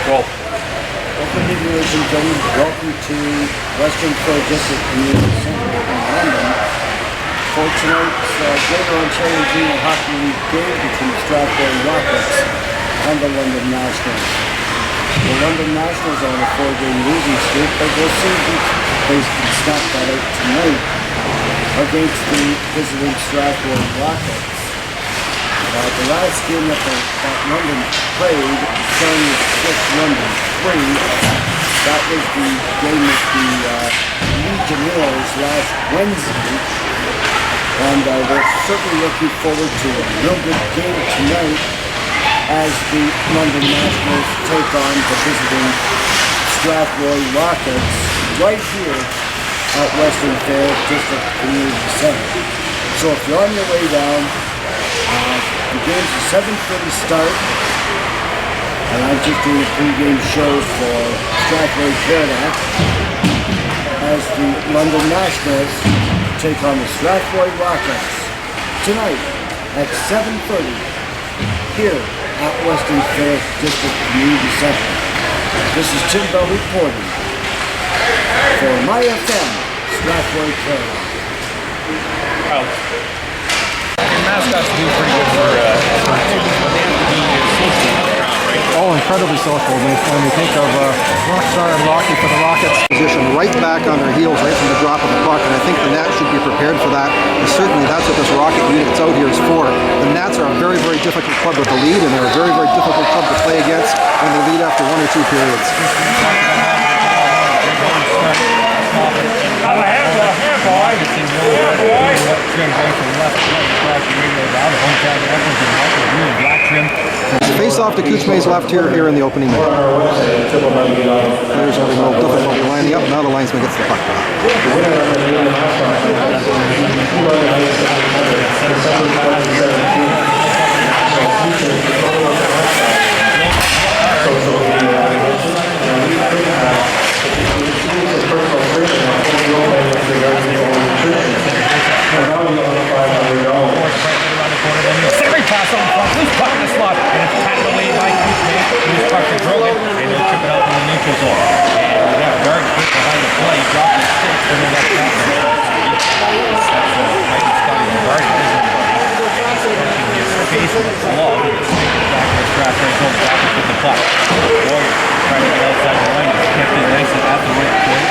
Roll. Open evening, ladies and gentlemen. Welcome to Western Fair District Community Centre in London. For tonight's Greater Ontario Junior Hockey League game between the Strathroy Rockets and the London Nationals. The London Nationals are on a 4-game losing streak, but we'll see if they can snap that out tonight against the visiting Strathroy Rockets. The last game that London played, Sun 6 London 3. That was the game with the Legionnaires last Wednesday. And we're certainly looking forward to a real good game tonight as the London Nationals take on the visiting Strathroy Rockets right here at Western Fair District Community Centre. So if you're on your way down, the game's a 7:30 start, and I'm just doing a pre-game show for Strathroy Paradox as the London Nationals take on the Strathroy Rockets tonight at 7:30 here at Western Fair District Community Centre. This is Tim Bell reporting for My FM Strathroy Paradox. Mascots do pretty good for Oh, incredibly social. When we think of Rockstar and Rocky for the Rockets. Position right back on their heels right from the drop of the puck, and I think the Nats should be prepared for that. And certainly that's what this Rocket unit that's out here is for. The Nats are a very, very difficult club with the lead, and they're a very, very difficult club to play against when they lead after 1 or 2 periods. Face off to Kuchme's left here in the opening minute. Players having a little difficulty lining up. Now the linesman gets the puck back. Second pass on the front, loose puck in the slot, and it's patted away by Kuchme. Loose puck to Drogan, and he'll chip it out in the neutral zone. And we have Dartch behind the play, dropped his stick, and then that's out there. That's Michael Scotty Lombardi, he's punching his face with his glove, and the stick is back to the Strathroy zone, back with the puck. Warrior trying to get outside the line, he's kept it nice and at the right point.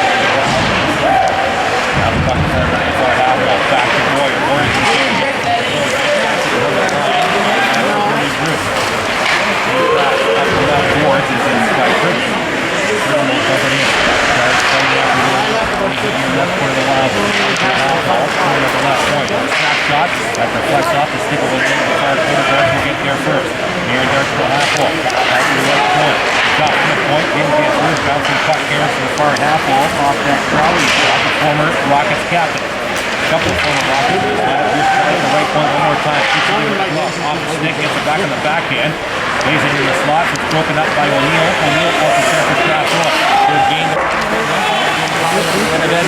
Now the puck is on the far half wall, back to Warrior. Warrior's in the game. Schwartz is in quite quick. Covered in. Dartch coming up to the left corner of the line. Coming up the left point. Snap shot. That deflects off the stick of the far corner. Dartch will get there first. Here Dartch to the half wall. Out to the right point. Shot from the point. Didn't get through. Bouncing puck here to the far half wall. Off that Crowley shot. The former Rockets captain. Couple of former Rockets. Just trying to the right point one more time. Keeps it with the glove. Off the stick. Gets it back on the backhand. Lays it in the slot. It's broken up by O'Neill. O'Neill off the center for Strathroy. Good game. And then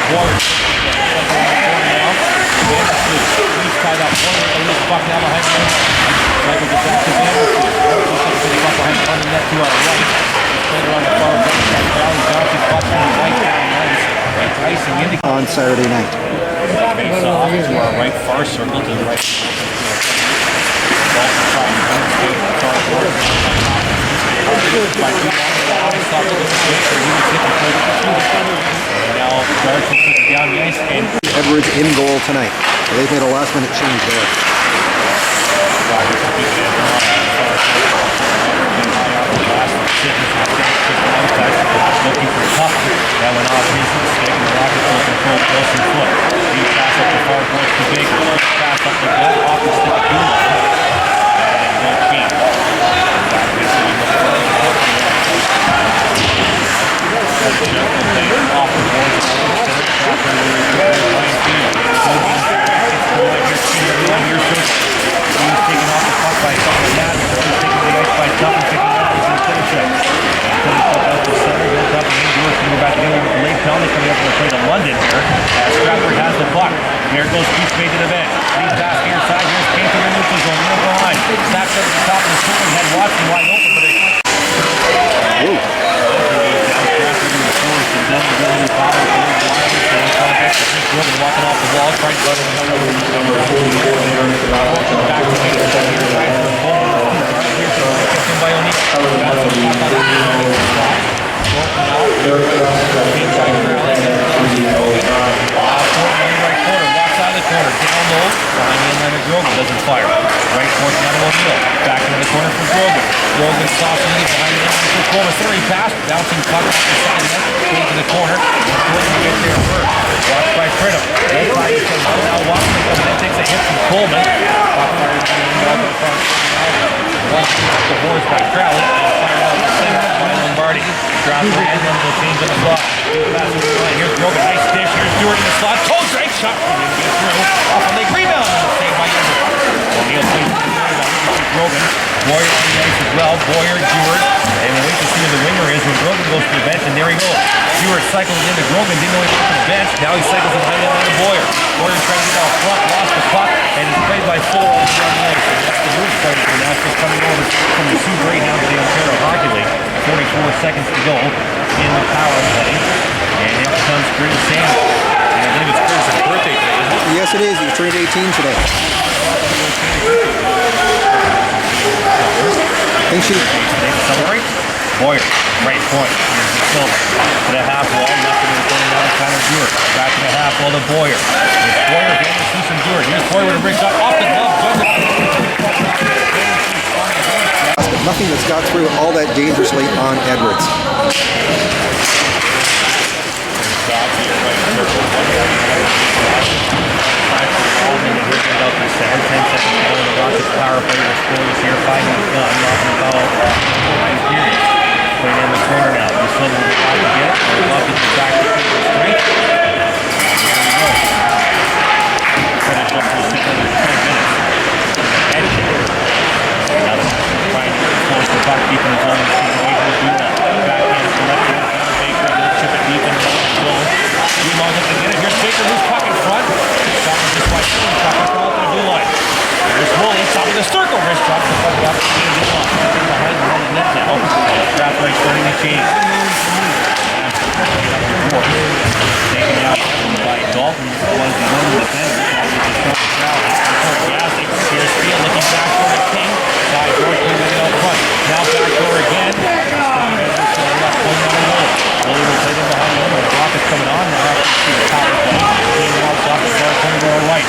Warrior. He's tied up. Warrior a loose puck now behind him. Michael gets back to Vandersluis. Warrior puts the puck behind the net to our right. Player on the far right side. Crowley bounces puck from the right down ice. Icing indicates On Saturday night. Face off to our right far circle to the right. Also trying to demonstrate the far board. Now Dartch will put it down the ice and Edwards in goal tonight. So they've made a last-minute change there. Looking for tough. That went off his stick, and the Rockets will control Wilson foot. He pass up the far board to Baker. Pass up the goal off the stick of Dulong. And then Keaton. Off the board. He's taken off the puck by a couple of yards. He's taking the ice by Duffin, picking up his Todosichuk. Todosichuk out to center, goes up and in. Duarte can go back together with the late penalty coming up to play to London here. Strathroy has the puck. There goes Keaton to the bench. Lead pass near side. Here's Keaton in the neutral zone. Near the line. Snaps up at the top of the circle. He had Watson wide open, but Woo. Walking off the wall, trying to doesn't fire. Right force down to O'Neill. Back into the corner for Grogan. Grogan saucing it behind the end for Coleman. Three pass. Bouncing puck off the side net. Going to the corner. Grogan gets there first. Watched by Pridham. Now Wildman comes in. Takes a hit from Coleman. Puck fired to the front. Watching off the boards by Crowley. Fired out the center by Lombardi. Strathroy and then will change on the slot. Here's Grogan. Nice dish. Here's Duarte in the slot. Toe straight shot. Didn't get through. Off a leg rebound. Saved by O'Neill plays Grogan. Boyer on the ice as well. Boyer, Duarte. And we'll wait to see who the winger is when Grogan goes to the bench, and there he goes. Duarte cycles into Grogan, didn't know he went to the bench. Now he cycles behind him on to Boyer. Boyer trying to get out front, lost the puck, and it's played by Fuller on the ice. And that's the move starting for Nashville coming over from the Sioux Greyhounds to the Ontario Hockey League. 44 seconds to go in the power play. And out comes Curtis Sanders. And I believe it's Curtis' birthday today, isn't it? Yes, it is. He turned 18 today. Think she celebrate. Boyer, right point. Here's DaSilva to the half wall. Left into the corner now to Connor Duarte. Back to the half wall to Boyer. It's Boyer, Vandersluis, and Duarte. Here's Boyer with a big shot off the glove. nothing that's got through all that dangerously on Edwards. Power play with scores here, 5 minutes done, knocking the ball period. Putting in the corner now. DaSilva will try to get it. Hopkins is back to keep the strength. There we go. Finish up to 6 minutes. Edge. Now they're trying to force the puck deep in the zone and see the way to do that. Backhand to left hand, down to Baker. He'll chip it deep in the zone. Dulong up to get it. Here's Baker, loose puck in front. Shot with this by Keaton, puck in front of the blue line. There's Woolley, top of the circle, wrist drop the puck up to Dulong. Behind the net now. Strathroy starting to change. Taken out by Dalton. Was the one defender. Gazdic. Here's Field looking back for the King. Side door coming out front. Now back door again. Woolley will play them behind the other. Rockets coming on now after the power play. Team walks off the start coming to our right.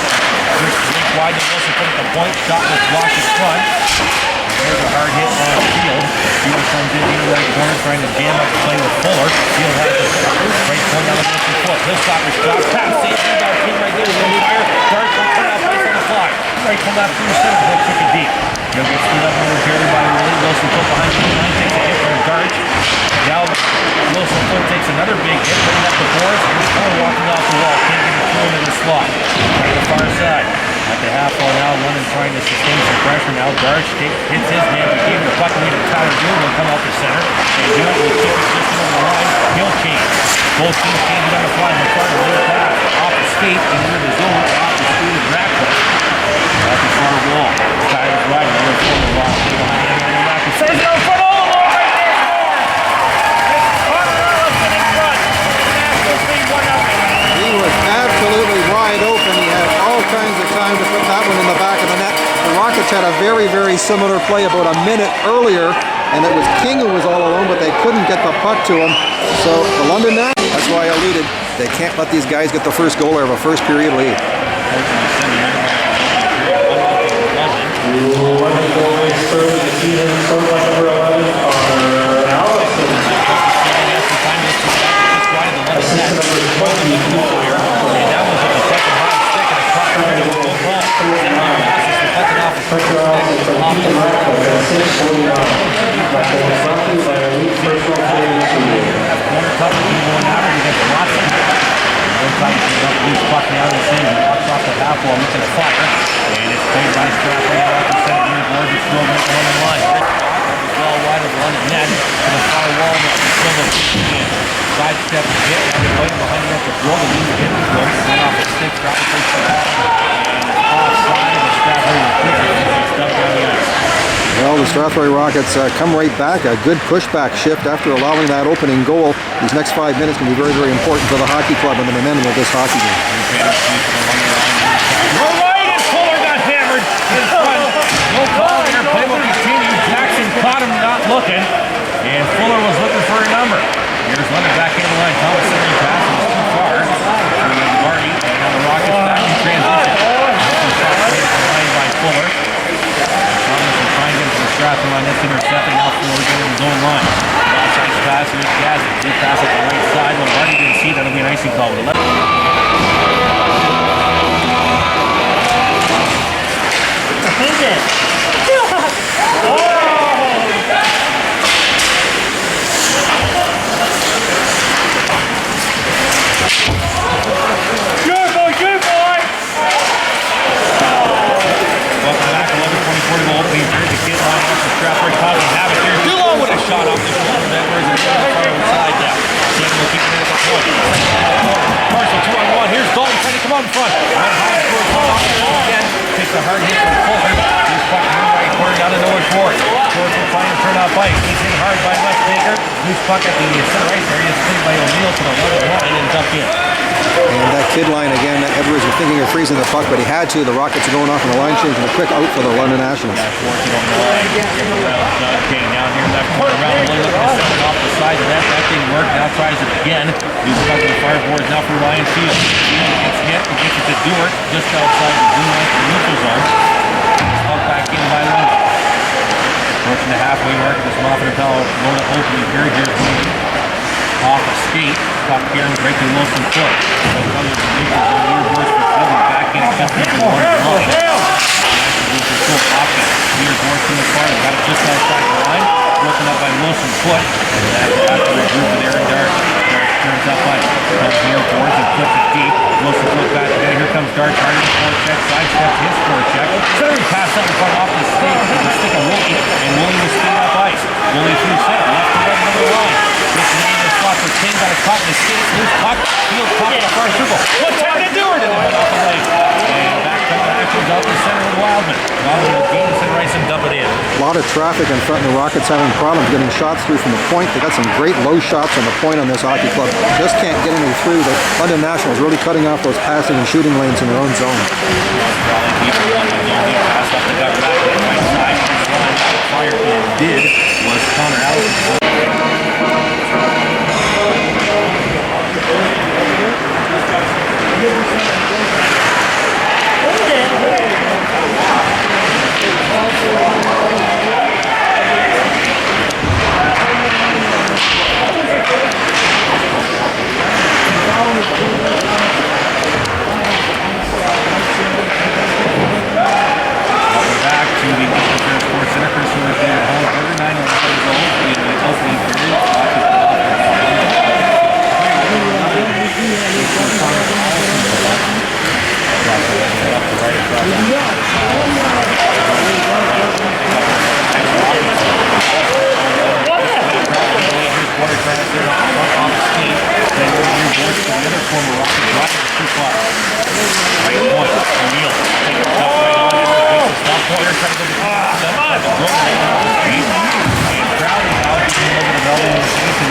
First link wide to Wilson, put at the point. Shot was blocked in front. There's a hard hit on Field. Field comes in the right corner trying to jam up the play with Fuller. Field has the right point down the Wilson foot. He'll stop his shot. Pass, save, rebound, King right there. He'll fire. Dartch will turn out place on the fly. Right to left through center. He'll kick it deep. He'll get screwed up momentarily by Woolley. Wilson put behind the line. Takes a hit from Dartch. Now Wilson foot takes another big hit. Bringing up the boards. Here's Fuller walking off the wall. Can't get it through into the slot. Right to the far side. At the half wall now, London trying to sustain some pressure. Now Dartch hits his man, but gave him the puck away to Tyler Gill. He'll come out the center. And Gill will keep his distance on the line. He'll change. Both teams change on the fly. MacFarlane will pass off the skate and into the zone. Off the speed of Ratcliffe. Off the far wall. Tyler's right. Another corner lock. Behind him and Ratcliffe. Says it out front. All the way right there. Scores. It's Allison in front. Nashville lead 1-0. He was absolutely wide open. He had all kinds of time to put that one in the back of the net. The Rockets had a very, very similar play about a minute earlier, and it was King who was all alone, but they couldn't get the puck to him. So the London net, that's why I alluded, they can't let these guys get the first goal or have a first period lead. Puck now to see him walks off the half wall, looking at fire, and it's played by Strathroy out to center near boards. It's still on the line. Well wide of the London net to the far wall now. DaSilva again. Sidestep hit and they're playing behind him at the goal. The lead hit the goal. Went off the stick, dropped the first and offside of the Strathroy. It's dumped down the ice. Well, Well, the Strathroy Rockets come right back. A good pushback shift after allowing that opening goal. These next 5 minutes can be very, very important for the hockey club and the momentum of this hockey game. Right, and Fuller got hammered in front. No call here. Play will continue. Jackson caught him not looking, and Fuller was looking for a number. Here's London back in the line. Thomas centering pass was too far. Lombardi, and now the Rockets back in transition. Line by Fuller. Thomas will find him for the Strathroy on this intercepting. Now Fuller getting his own line. Outside pass with Gazdic. Deep pass at the right side. Lombardi didn't see. That'll be an icing call with 11. Good boy! Welcome back, 11:24 to go opening period. The kid line up for Strathroy causing havoc here. Dulong with a shot off the shoulder. Edwards is on the far inside now. Keaton will keep it at the point. Marshall 2-on-1. Here's Dalton trying to come out in front. One high score again. Takes a hard hit from Fuller. He's puck in the right corner down to nowhere for it. Schwartz will try and turn off ice. He's hit hard by Westmaker. Loose puck at the center ice area. It's played by O'Neill to the left line and dumped in. And that kid line again, Edwards was thinking of freezing the puck, but he had to. The Rockets are going off on the line change and a quick out for the London Nationals. Yeah, Schwartz on the line. King down here left corner around the looking to set it off the side of that. That didn't work. Now tries it again. He's puck to the fireboards now for Ryan Field. He gets hit. He gets it to Duarte just outside the blue line for the neutral zone. Puck back in by London. Approaching the halfway mark of this Moffat and Powell going to opening period. Here's Woolley off a skate. Puck here and breaking Wilson foot. So comes the neutral zone. Near boards for Coleman. Back in and just into one. Hopkins. Here's Warren from the corner. Got it just outside the line. Broken up by Wilson's foot. And that's after a group of there and Dartch. Dartch turns up ice. Comes near boards and puts it deep. Wilson goes back together. Here comes Dartch. Hard in the forecheck. Sidesteps his forecheck. Centering pass up in front off the stick. The stick of Woolley. And Woolley will skate up ice. Woolley through center. Left to right another line. This is in the spot for King. Got a caught in the skates. Loose puck. Field puck in the far circle. What's happening to Duarte? And off the leg. And back to the actions out the center with Wildman. Wildman will gain the center ice and dump it in. A lot of traffic in front, and the Rockets having problems getting shots through from the point. They got some great low shots on the point on this hockey club. Just can't get any through. The London Nationals really cutting off those passing and shooting lanes in their own zone. Fire and did was Connor Allison. Back to the Sports Center. Chris Lewis there at home. 39 years old in the opening period.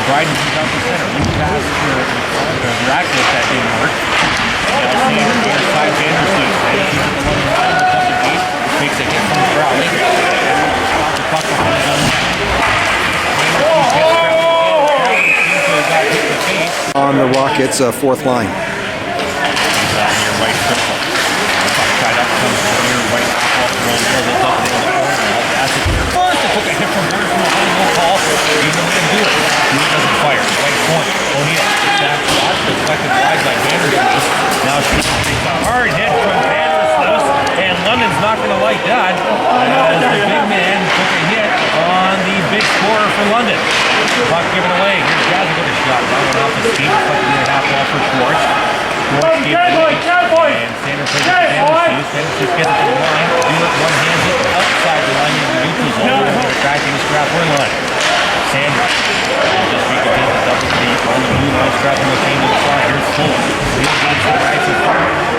Bryden comes out the center. Loop pass for Ratcliffe. That didn't work. Allison near side Vandersluis. He's at the one line. Looks up the gate. Takes a hit from Crowley. Stops the puck behind his own net. On the Rockets' fourth line. He's out near right circle. The puck tied up. Comes near right off the roll. Looks up in the corner. Allison here first. They took a hit from Bryden from the line. No call. Even though they didn't do it. He doesn't fire. Right point. O'Neill. That shot deflected wide by Vandersluis. Now she takes a hard hit from Vandersluis. And London's not going to like that. As the big man took a hit on the big scorer for London. Puck given away. Here's Gazdic with a shot. That one off the skate. Reflected near half ball for Schwartz. Schwartz gave it away. And Sanders takes it to Vandersluis. Vandersluis gets it to the line. Do it one-handed hit outside the line into the neutral zone. They're tracking the Strathroy line. Sanders will just be content to double speed on the blue line. Strathroy came to the front. Here's Fuller. He'll get to the right to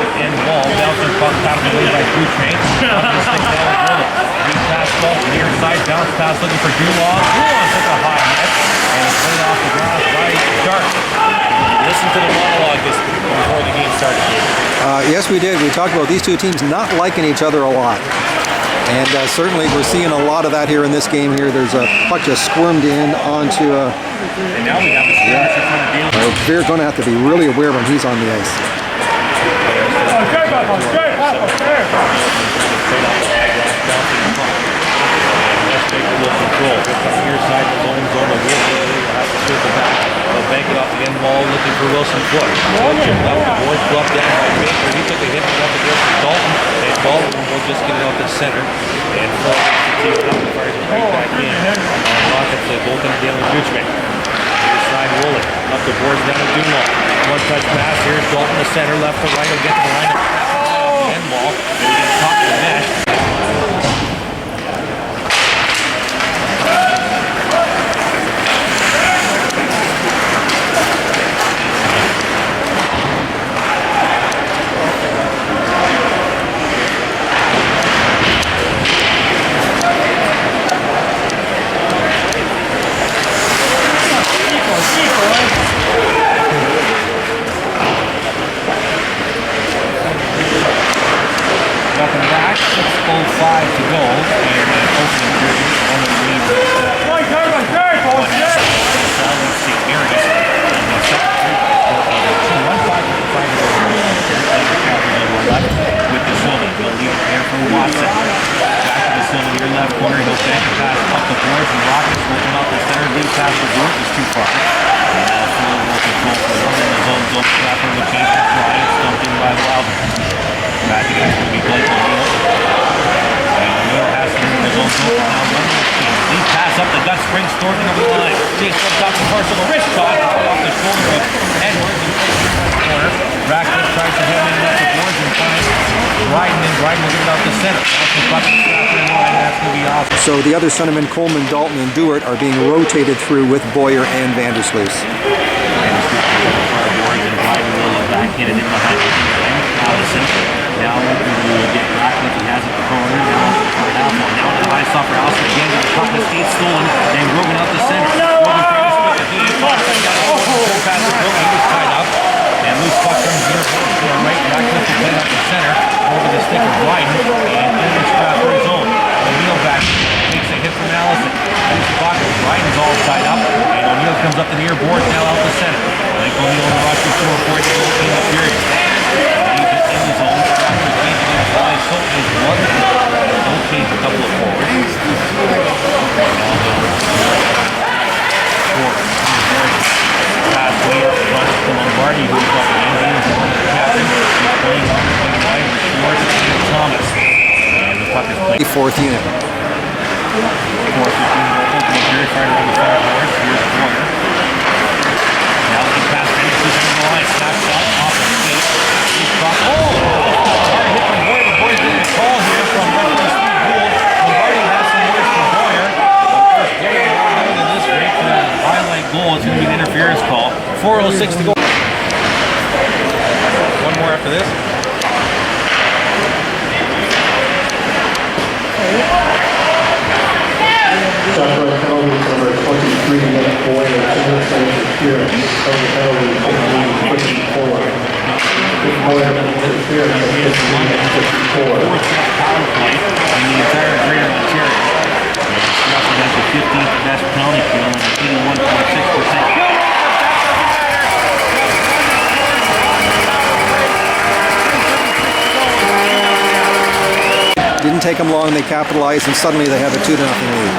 the end wall. Bouncing puck out of the way by Duarte. Up the stick down with Woolley. Pass ball near side down pass looking for Dulong. Dulong took a hot hit, and it's played off the grass by Dartch. Listen to the monologue before the game started. Yes, we did. We talked about these two teams not liking each other a lot. And certainly we're seeing a lot of that here in this game here. There's a puck just squirmed in onto a... And now we have the Schwartz in front of Neill. We're going to have to be really aware when he's on the ice. Control. Near side, the zone of Woolley. Will have to circle back. They'll bank it off the end wall, looking for Wilson Foot. Chip left, the boards dropped down by Baker. He took a hit up against Dalton. And Dalton will just get it off the center. And Flores up and fires it right back in. Rockets the goaltender Dalen Dutchman. Near side, Woolley. Up the boards down to Dulong. One touch pass. Here's Dalton, the center, left to right. He'll get to the line. End wall. And he gets top of the net. Nothing back, 6:05 to go, and opening period, one of the leads is St. Mary's, and the second period, 2-1-5 to find with DaSilva. He'll leave it there for Watson. Back to DaSilva, near left corner, he'll bank the pass up the boards, and Rockets looking up the center, lead pass to Duarte is too far. And now Fuller will control for one in the zone, Strathroy will change the try, it's dumped in by Wildman. Back again, it's going to be Blake O'Neill. And Neill has to move his own goal. Now one more team. Lead pass up the gut, springs Thornton over the line. Chase from top to Parcel, a wrist shot right off the shoulder of Edwards and takes it to the corner. Ratcliffe tries to head in at the boards and finds Bryden, and Bryden will get it out the center. That's the puck to Strathroy line, and that's going to be off. So the other centermen, Coleman, Dalton, and Duarte are being rotated through with Boyer and Vandersluis. And Bryden will back in and in behind Allison. Now we will get Ratcliffe. He has it the corner. Now for Allison. Now to the high stop for Allison again. The puck is Steve stolen. And Rogan out the center. Rogan trying to split the game. Pass the goal. He was tied up. And loose puck comes near to the right. Ratcliffe will play up the center. Over the stick of Bryden. And in the Strathroy zone. O'Neill back. Takes a hit from Allison. Loose puck. Bryden's all tied up. And O'Neill comes up the near board. Now out the center. Like O'Neill on the rush for 4 points. In the period. In the zone. So is one. Don't change a couple of forwards. Pass way up front to Lombardi, who's up in the captain. He's playing on the wide with Schwartz and Thomas. And the puck is played. Fourth unit. Fourth unit. Open the period right around the far boards. Here's Boyer. Now looking past Vandersluis on the line. Snap shot off the skate. He's dropped. Hard hit from Boyer. The boys getting a call here from Ratcliffe. Lombardi has some words for Boyer. Of course, Boyer more than this rate for the highlight goal. It's going to be an interference call. 4:06 to go. One more after this. Strathroy penalty number 23, Boyer, interference of the penalty 15-54. Boyer interference of 15-54. Power play in the entire Greater Ontario. Strathroy has the 15th best penalty kill and 81.6%. Didn't take them long, they capitalized, and suddenly they have a 2-0 lead.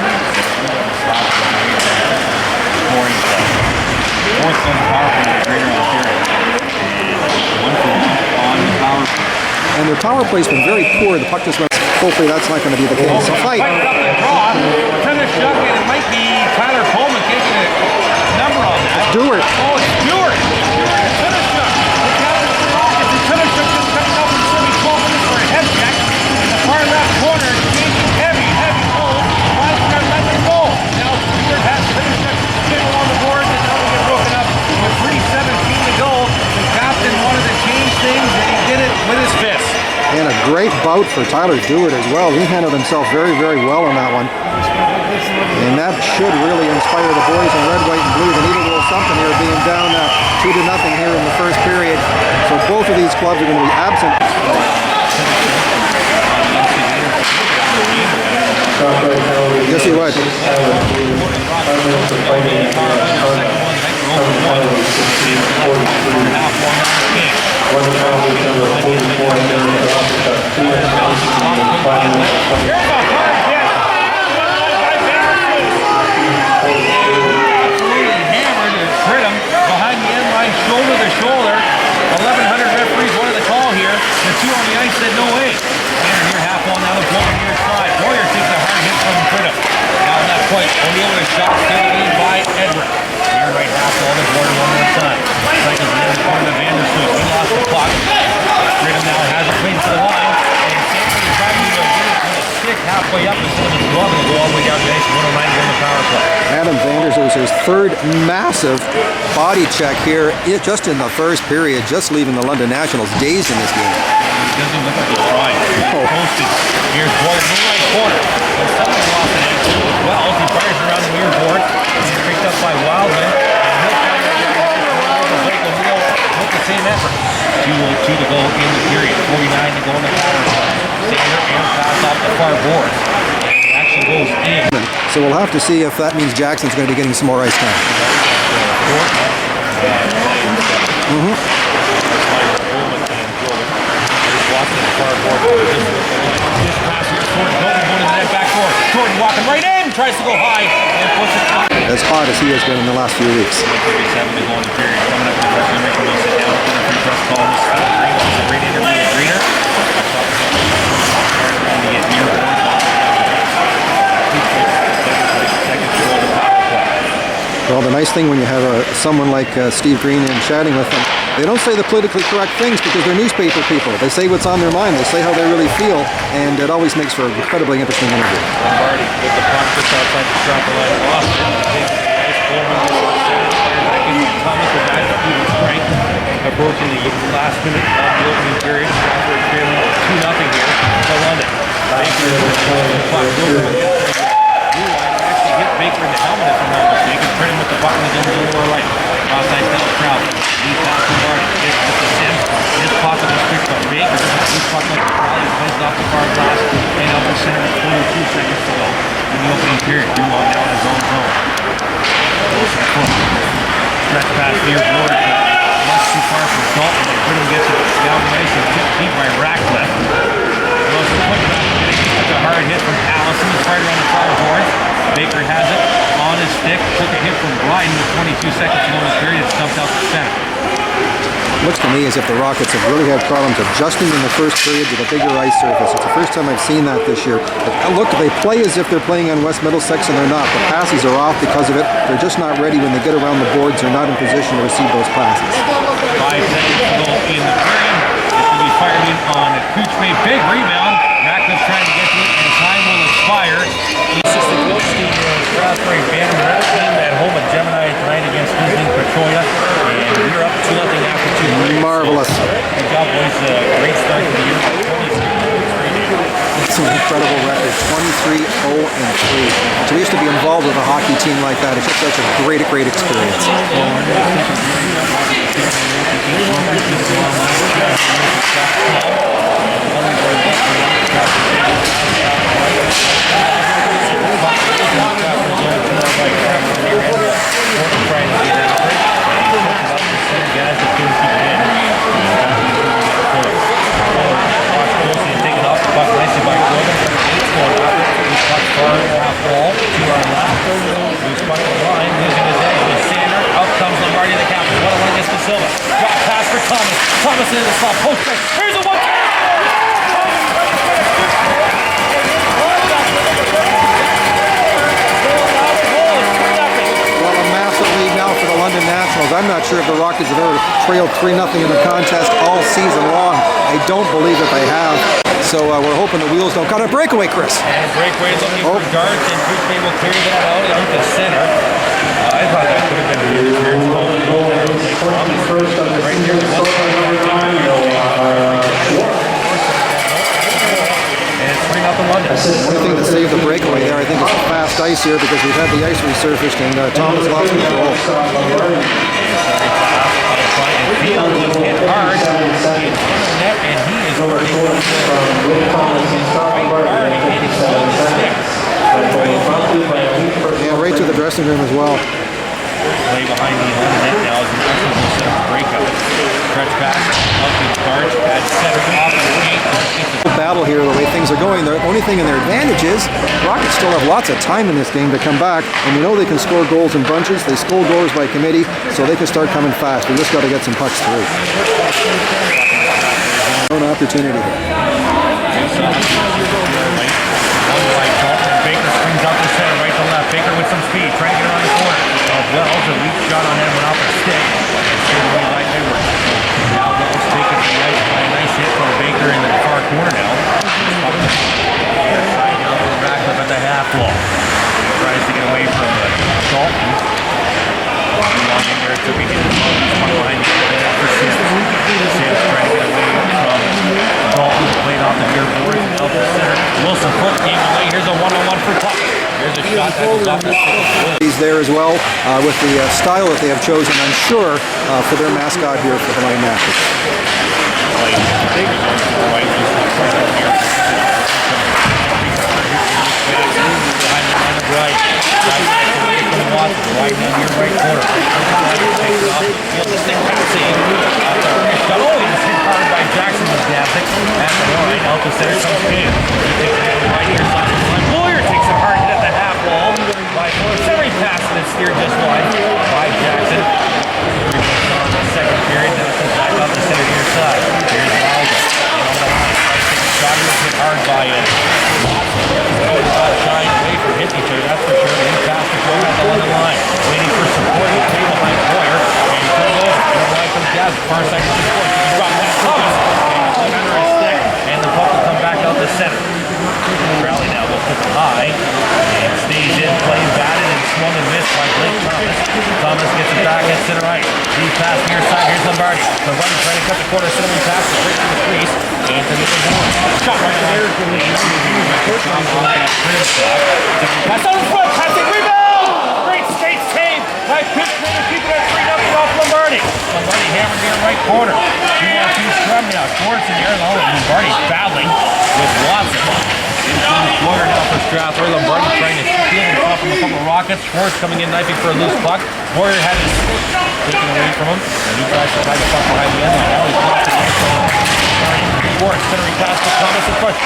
Fourth on the power play in the Greater Ontario. And 1-for-1 on the power play. And their power play's been very poor. The puck just went. Hopefully that's not going to be the case. So fight. Todosichuk, and it might be Tyler Coleman taking a number on that. Duarte. Oh, it's Duarte. Todosichuk. The captain of the Rockets. And Todosichuk just coming up with 12 minutes for a head check. In the far left corner, changing heavy hold. Right from that left goal. Now Duarte has Todosichuk get along the board, and now we get broken up with 3:17 to go. The captain wanted to change things, and he did it with his fist. And a great bout for Tyler Duarte as well. He handled himself very, very well on that one. And that should really inspire the boys in red, white, and blue. They need a little something here, being down 2-0 here in the first period. So both of these clubs are going to be absent. Yes, he would. Shoulder to shoulder. 1,100 referees wanted the call here. The two on the ice said no way. Tanner here, half ball now, the blow near side. Warrior takes a hard hit from Pridham. Now on that point, O'Neill with a shot, still lead by Edward. Near right half ball, the border one more time. Cycles in the corner to Vandersluis. He lost the puck. Pridham now has it clean to the line. And Sanford is trying to get it with a stick halfway up instead of his glove and go all the way down the ice. 109 on the power play. Adam Vandersluis, his third massive body check here, just in the first period, just leaving the London Nationals dazed in this game. It doesn't look like he's trying. Posted. Here's Boyd in the right corner. And someone lost an ankle as well. He fires around the near board. He's picked up by Wildman. And he'll fire around the Blake O'Neill with the same effort. 2:02 to go in the period. 49 to go in the power play. Sander and pass off the far board. And it actually goes in. So we'll have to see if that means Jackson's going to be getting some more ice time. Thornton walking right in, tries to go high and puts it up. As hot as he has been in the last few weeks. 1:37 to go in the period. Coming up in the press room, making those sit down with the free press call. This is a great interview with Greener. Trying to get near the Well, the nice thing when you have someone like Steve Green and chatting with them, they don't say the politically correct things because they're newspaper people. They say what's on their mind. They say how they really feel, and it always makes for an incredibly interesting interview. Lombardi with the puck just outside the Strathroy line of Boston. Coleman gets the center, back into Thomas, the back to Keaton strike. Approaching the last minute of the opening period. Strathroy trailing 2-0 here to London. Baker with the puck over. Hit Baker in the helmet if I'm not mistaken. Pridham with the button in the lower right. Cross-ice down Crowley. He's past Lombardi. Hits with the Sims. His pocket was picked by Baker. His puck like Crowley plays off the far glass and up the center with 22 seconds to go in the opening period. Dulong now in his own zone. Stretch pass near Duarte. Much too far from Dalton. Pridham gets it down the ice and tipped deep by Ratcliffe. Goes to put back. It's a hard hit from Allison. It's right around the far board. Baker has it on his stick. Took a hit from Bryden with 22 seconds to go in the period. It's dumped out to center. Looks to me as if the Rockets have really had problems adjusting in the first period with a bigger ice surface. It's the first time I've seen that this year. Look, they play as if they're playing on West Middlesex and they're not. The passes are off because of it. They're just not ready when they get around the boards. They're not in position to receive those passes. 5 seconds to go in the period. This will be fired in on a Kuchme. Big rebound. Ratcliffe trying to get to it and time will expire. Assistant coach, the Strathroy Bantam team at home at Gemini tonight against Disney Petrolia. And we're up 2-0 after 2. Marvelous. Good job, boys. Great start to the year. It's an incredible record, 23-0-3. So we used to be involved with a hockey team like that. It's just such a great experience. Lombardi, the captain. 1-1 against DaSilva. Drop pass for Thomas. Thomas into the slot. Post check. Here's a one. Well, a massive lead now for the London Nationals. I'm not sure if the Rockets have ever trailed 3-0 in a contest all season long. I don't believe that they have. So we're hoping the wheels don't cut a breakaway, Chris. And breakaway looking for Dartch, and Kuchme will clear that out into center. I thought that could have been the interference. Right here, and it's 3-0 London. The only thing that saved the breakaway there, I think, is the fast ice here because we've had the ice resurfaced and Thomas lost control. Field was hit hard in front of the net, and he is already hitting Yeah, right to the dressing room as well. Play behind the net now as an excellent set of breakout. Stretch back up to Dartch at center off the gate. Battle here, the way things are going. The only thing in their advantage is Rockets still have lots of time in this game to come back, and we know they can score goals in bunches. They score goals by committee, so they can start coming fast. We just got to get some pucks through. No opportunity here. Baker springs out the center, right to left. Baker with some speed, trying to get around the corner. Wells, a weak shot on him, went off a stick. Now Wells taken the ice by a nice hit from Baker in the far corner now. Side down from Ratcliffe at the half wall. Tries to get away from Dalton. Dulong in there, took a hit. Behind the net for Sims. Sims trying to get away from Dalton. Played off the near board. Up the center. Wilson foot game away. Here's a one-on-one for Puck. Here's a shot that goes off the stick. He's there as well with the style that they have chosen, I'm sure, for their mascot here for the Line Masters. Bryden in your right corner. Takes it off. Feels the stick passing. Oh, he's hit hard by Jackson with Gazdic. At the right, out the center comes Keaton. He takes it over right here, side of the line. Boyer takes a hard hit at the half wall. By Semi pass and it's steered just wide by Jackson. On the second period, now it comes back up the center near side. Here's Wildman. On the line, shot was hit hard by trying to wait for hit each other, that's for sure. He passed the goal at the other line, waiting for support. He's way behind Boyer, and he comes over. He's right from Gazdic, far side to support. He's dropped that Thomas, and he's under his stick, and the puck will come back out the center. Crowley now will put it high, and stays in, playing batted, and swung and missed by Blake Thomas. Thomas gets it back at center right. Deep pass near side, here's Lombardi. Lombardi trying to cut the corner, center pass, straight to the crease, and to the corner. Shot right there to the pass on the front, passing rebound! Great skate save by Pittsburgh to keep it at 3-0 off Lombardi. Lombardi hammered near right corner. 2-on-2 scrum now. Schwartz in there, Lombardi battling with Watson. Boyer now for Strathroy. Lombardi trying to steal himself from a couple of Rockets. Schwartz coming in knifing for a loose puck. Boyer had his stick taken away from him, and he tries to tie the puck behind the end line. Now he's blocked it. Schwartz centering pass to Thomas in front.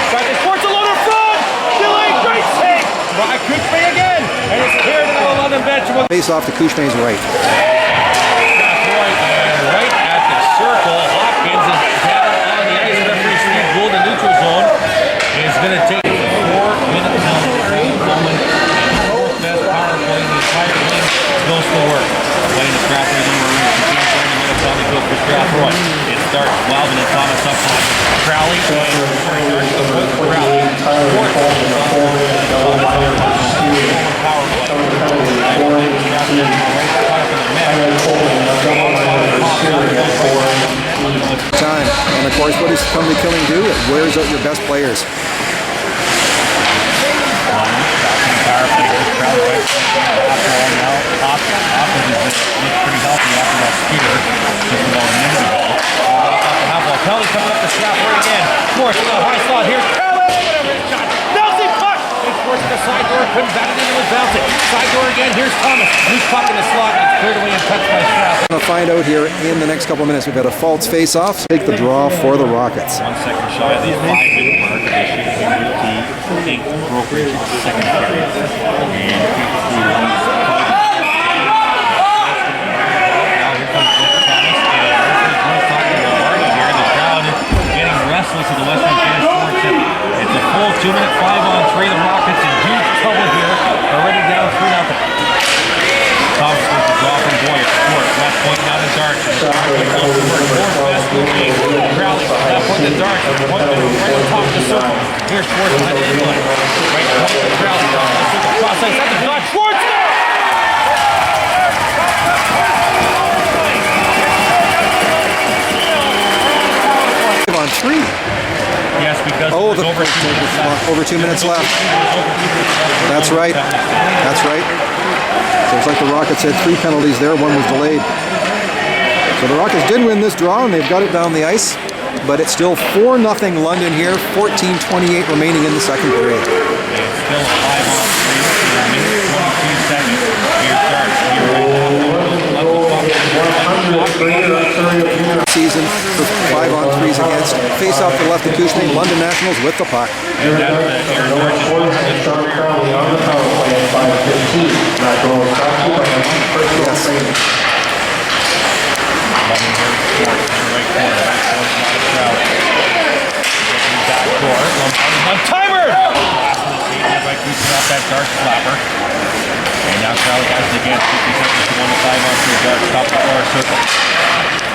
Schwartz alone in front! Delayed, great save by Couchme again, and it's cleared to the London bench. Face off to Couchme's right. Strathroy and right at the circle. Hopkins is down on the ice. Referee Steve Gould, the neutral zone, is going to take 4-minute penalty. Coleman and fourth best power play. The entire game goes to work. Playing the Strathroy number 1. Keaton trying to get us on the goal for Strathroy. It's Dartch, Wildman and Thomas up high. Crowley and Dartch the point for Crowley. Time. And of course, what does penalty killing do? It wears out your best players. Penalty coming up to Strathroy again. Schwartz with a high slot. Here's Crowley. Shot. Bouncing puck. And Schwartz to the side door. Couldn't bat it in. It was bouncing. Side door again. Here's Thomas. Loose puck in the slot. It's cleared away and touched by Strathroy. We're going to find out here in the next couple of minutes. We've got a false face-off. Take the draw for the Rockets. 1 second shy of the 5-minute mark. They should have been the brokerage in the second period. To the Western Canada Sports Center. It's a full 2-minute 5-on-3. The Rockets in huge trouble here. Already down 3-0. Thomas with the draw from Boyer. Schwartz, left point down to Dartch. Fourth best movie. Crowley, left point to Dartch. Point right on top of the circle. Here's Schwartz behind the end line. Right point to Crowley. Cross ice at the dot. Schwartz! On 3. Yes, because Oh, the over 2 minutes left. That's right. That's right. So it's like the Rockets had 3 penalties there. One was delayed. So the Rockets did win this draw, and they've got it down the ice. But it's still 4-0 London here. 14:28 remaining in the second period. It's still 5-on-3 in a minute 22 seconds. Here's Dartch. Season for 5-on-3s against. Face off the left of Kuzma, London Nationals with the puck. And that's Aaron Dartch's Shawn Crowley on the power play at 5:15. That goal is brought to you by the first Yes. training. Loving here, Schwartz in the right corner. Back towards Crowley. Getting back door. Lombardi on timer! Last of the seat here by Keaton off that Dartch flapper. And now Crowley has it again. 50 seconds to go on the 5-on-3. Dartch top of the far circle.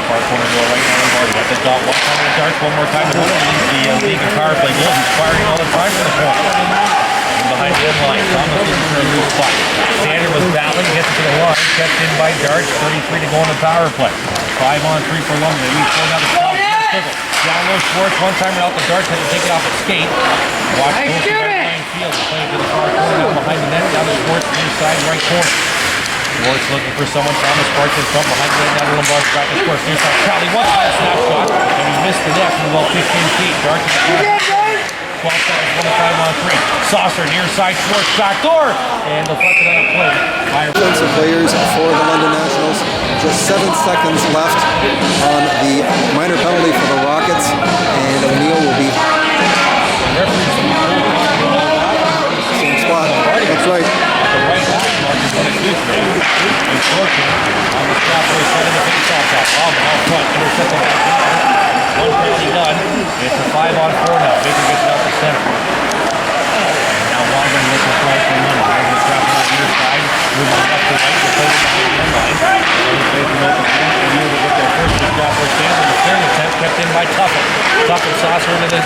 Far corner goal right now. Lombardi got the dot. One time to Dartch. One more time to Woolley. The league of power play goal. He's firing all the time for the point. And behind the end line. Thomas looking for a loose puck. Sander was battling. Gets to the line. Kept in by Dartch. 33 to go on the power play. 5-on-3 for London. They lead 4 now to Schwartz. Down low Schwartz. One timer out the Dartch. Had to take it off his skate. Watch goes to that line field. Playing to the far corner. Now behind the net. Down to Schwartz. Near side right corner. Schwartz looking for someone. Thomas Parks in front. Behind the net. Now to Lombardi. Back to Schwartz. Near side. Crowley. One time snapshot. And he missed the net from about 15 feet. Dartch is the 12 seconds, 5-on-3. Saucer near side, Schwartz back door, and deflected on a play. Defensive players for the London Nationals. Just 7 seconds left on the minor penalty for the Rockets, and Neill will be same spot. That's right. The right back mark is going to Kuzma. And Thornton on the Strathroy side of the face-off top. Out front, intercepted by Keaton. One penalty done. It's a 5-on-4 now. Baker gets it out the center. And now Wildman looking for right from London. There's the trap on the near side. Moving left to right. The play behind the end line. They've been open for the year to get their first Strathroy stand. And the third attempt kept in by Tuffin. Tuffin saucer into the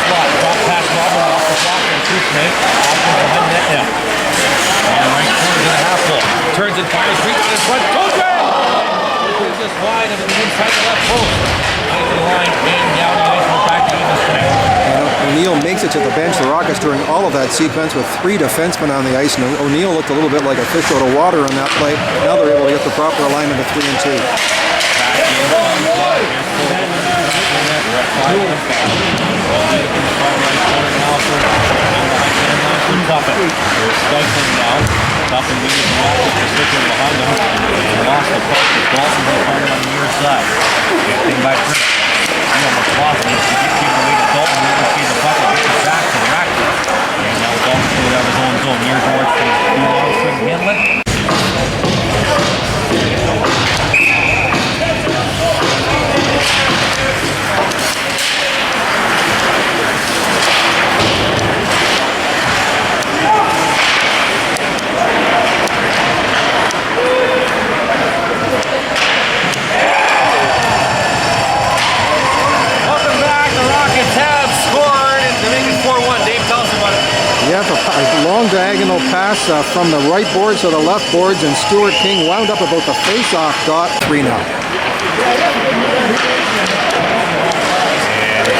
slot. Drop past Robert off the block and Kuzma. Hopkins behind net now. And right corner to the half wall. Turns and fires. Reaches in front. Just wide of the inside the left post. Right to the line, and down the ice, we're back to even strength. O'Neill makes it to the bench. The Rockets during all of that sequence with 3 defensemen on the ice. And O'Neill looked a little bit like a fish out of water on that play. Now they're able to get the proper alignment of 3 and 2. Back in the line, here's Coleman. We're at 5 and 5. Woolley in the far right corner now for Tuffin. They're stifling now. Tuffin meeting the Ratcliffe position behind them. And lost the puck. Dawson will find him on the near side. Getting back to he almost lost it. He gets him away to Dalton. We never see the puck. It gets it back to Ratcliffe. And now Dalton throws out his own zone. Near Duarte for Dulong. Couldn't handle it. A long diagonal pass from the right boards to the left boards, and Stuart King wound up about the face-off dot. 3 now. And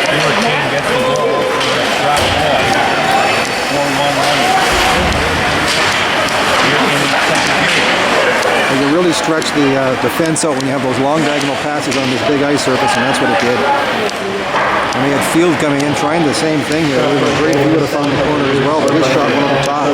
Stuart King gets the goal for the Strathroy. 4-1 running. Here in the second period. You really stretch the defense out when you have those long diagonal passes on this big ice surface, and that's what it did. And they had Field coming in trying the same thing here. It would have been great if he would have found the corner as well, but his shot went over the top.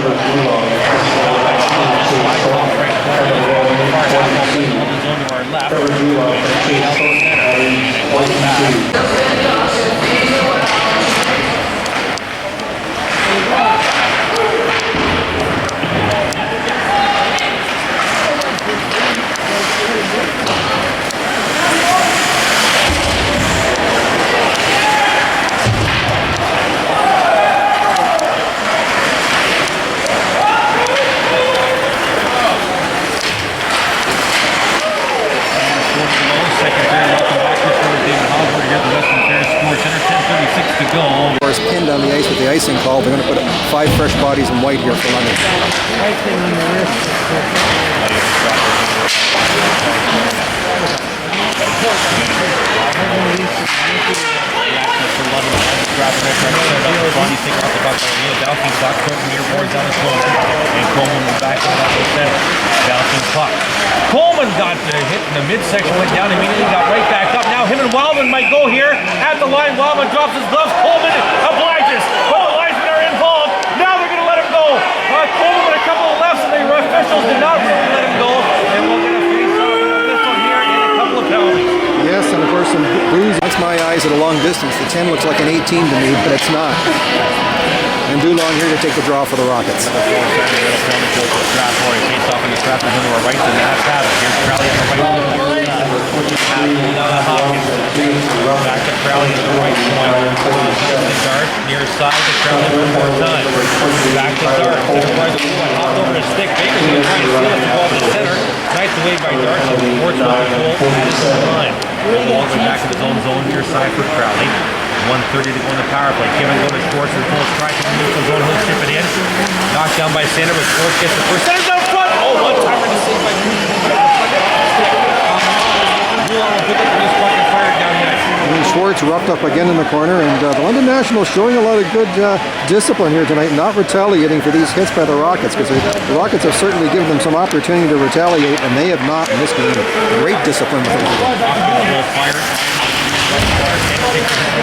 Pinned on the ice with the icing call. They're going to put 5 fresh bodies in white here for London. Icing on the wrist. Lombardi taking off the puck. Neill bouncing puck. Thornton here boards down the Coleman. And Coleman went back to the left of center. Bouncing puck. Coleman got hit in the midsection, went down immediately, got right back up. Now him and Wildman might go here at the line. Wildman drops his gloves. Coleman obliges. Both linesmen are involved. Now they're going to let him go. Coleman with a couple of lefts, and the officials did not really let him go. And we'll get a face-off on this one here and a couple of penalties. Yes, and of course some booze. That's my eyes at a long distance. The 10 looks like an 18 to me, but it's not. And Dulong here to take the draw for the Rockets. Strathroy face off in the Strathroy on the right, and that's Travis. Here's Crowley on the right. Hopkins. Back to Crowley at the right point. Dartch near side to Crowley one more time. Back to Dartch. Hopped over to stick. Baker's going to try to steal it to go up the center. Nice away by Dartch. Schwartz on the goal. That is the line. Ball's back to his own zone near side for Crowley. 1:30 to go in the power play. Kevin go to Schwartz and full strike and move the zone. He'll chip it in. Knocked down by Sander, but Schwartz gets the first. Center's out front. Oh, one timer to save by Schwartz roughed up again in the corner, and the London Nationals showing a lot of good discipline here tonight, not retaliating for these hits by the Rockets, because the Rockets have certainly given them some opportunity to retaliate, and they have not in this game. Great discipline with them.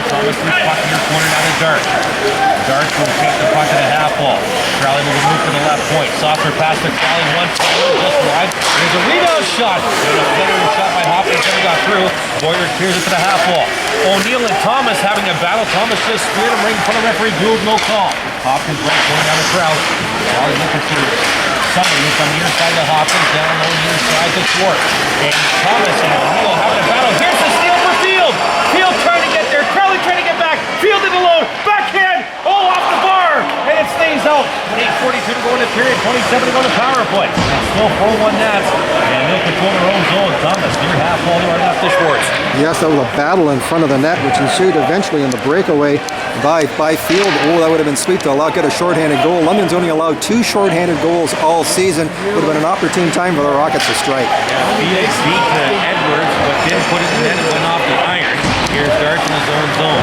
Thomas in the puck in your corner down to Dartch. Dartch will take the puck to the half wall. Crowley will move to the left point. Softer pass to Crowley, one timer, just wide. There's a rebound shot. And a better shot by Hopkins, never got through. Boyer clears it to the half wall. O'Neill and Thomas having a battle. Thomas just speared him right in front of referee Gould, no call. Hopkins right going down the Crowley. Crowley looking for somebody from the near side to Hopkins, down low near side to Schwartz. And Thomas and O'Neill having a battle. Here's the steal for Field. Field trying to get there. Crowley trying to get back. Field in alone. Backhand. Oh, off the bar. And it stays out. 8:42 to go in the period. 27 to go in the power play. Still 4-1 Nats. And they'll control their own zone. Thomas near half wall to our left to Schwartz. Yes, that was a battle in front of the net, which ensued eventually in the breakaway by Field. Oh, that would have been sweet to get a shorthanded goal. London's only allowed 2 shorthanded goals all season. Would have been an opportune time for the Rockets to strike. Felix beat Edwards, but didn't put it in the net and went off the iron. Here's Dartch in his own zone.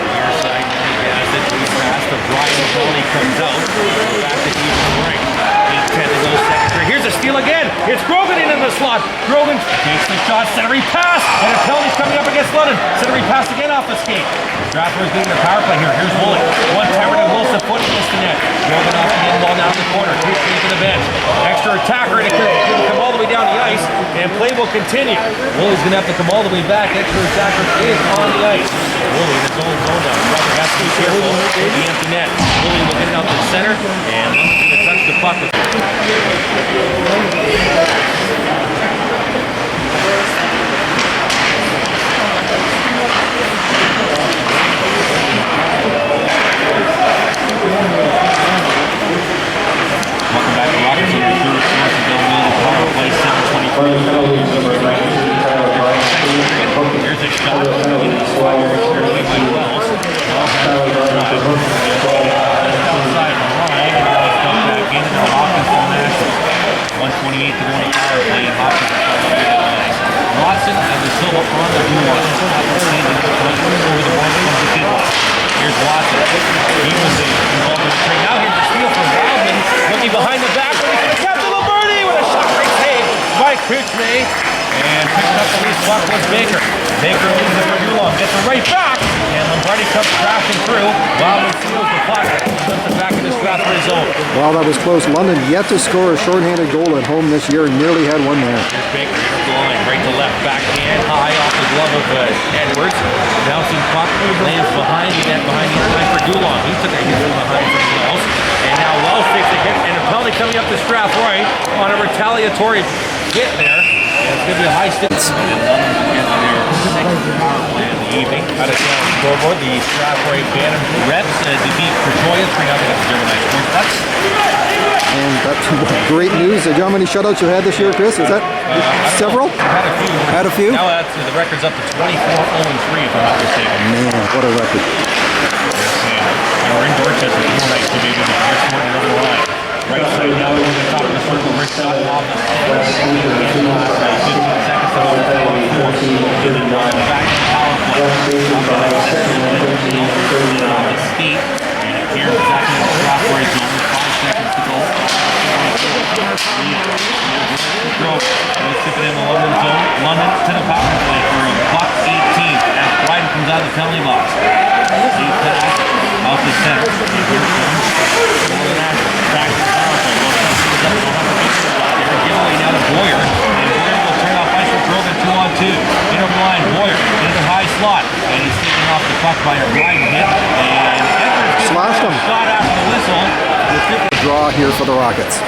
Near side, Gazdic, lead pass to Bryden. Woolley comes out. Back to Keaton right. 8:10 to go second period. Here's a steal again. It's Grogan into the slot. Grogan takes the shot. Centering pass. And a penalty coming up against London. Centering pass again off the skate. Strathroy's getting the power play here. Here's Woolley. One timer to Wilson. Foot against the net. Grogan off the end ball down the corner. 2-3 to the bench. Extra attacker. And it can come all the way down the ice. And play will continue. Woolley's going to have to come all the way back. Extra attacker is on the ice. Woolley in his own zone now. Trevor has to be careful with the empty net. Woolley will get it out to the center. And London's going to touch the puck with welcome back to Rockets on your third source of power play 7:23. Here's a shot into the slot here by Wells. Outside the line, and now it's come back in to Hopkins on that. 1:28 to go in the power play, and Hopkins is trying to get it nice. Watson and DaSilva on the board. Over the one comes the kid. Here's Watson. He was involved in the trade. Now here's the steal from Wildman. Looking behind the back. Captain Lombardi with a shot right save by Kuchme. And picking up the lead spot was Baker. Baker leaves it for Dulong. Gets it right back. And Lombardi comes crashing through. Wildman steals the puck. Puts it back in the Strathroy zone. Well, that was close. London yet to score a shorthanded goal at home this year. Nearly had one there. Here's Baker into the line. Right to left. Backhand. High off the glove of Edwards. Bouncing puck. Lands behind the net. Behind the line for Dulong. He took a hit from behind from Wells. And now Wells takes a hit. And a penalty coming up to Strathroy on a retaliatory hit there. And it's going to be a high stick. And London's again on their second power play of the evening. Out of town scoreboard, the Strathroy Bantam Reds defeat Petrolia 3-0 at the German Ice Sports. That's And that's great news. How many shutouts you had this year, Chris? Is that several? Had a few. Had a few? Now the record's up to 24-0-3 if I'm not mistaken. Man, what a record. And we're in Dorchester tomorrow night, so maybe the first one over the line. Right side now over the top of the circle. Rick shot off the stick. 15 seconds to go. In the back of the power play. London to the power play for a buck 18 as Bryden comes out of the penalty box. Deep pass out the center. Here comes back to the power play. They're giveaway now to Boyer. And Boyer will turn off ice for Brogan 2-on-2. In over the line, Boyer into the high slot. And he's taken off the puck by a Bryden hit. And Edwards Slashed him. shot after the whistle. Draw here for the Rockets.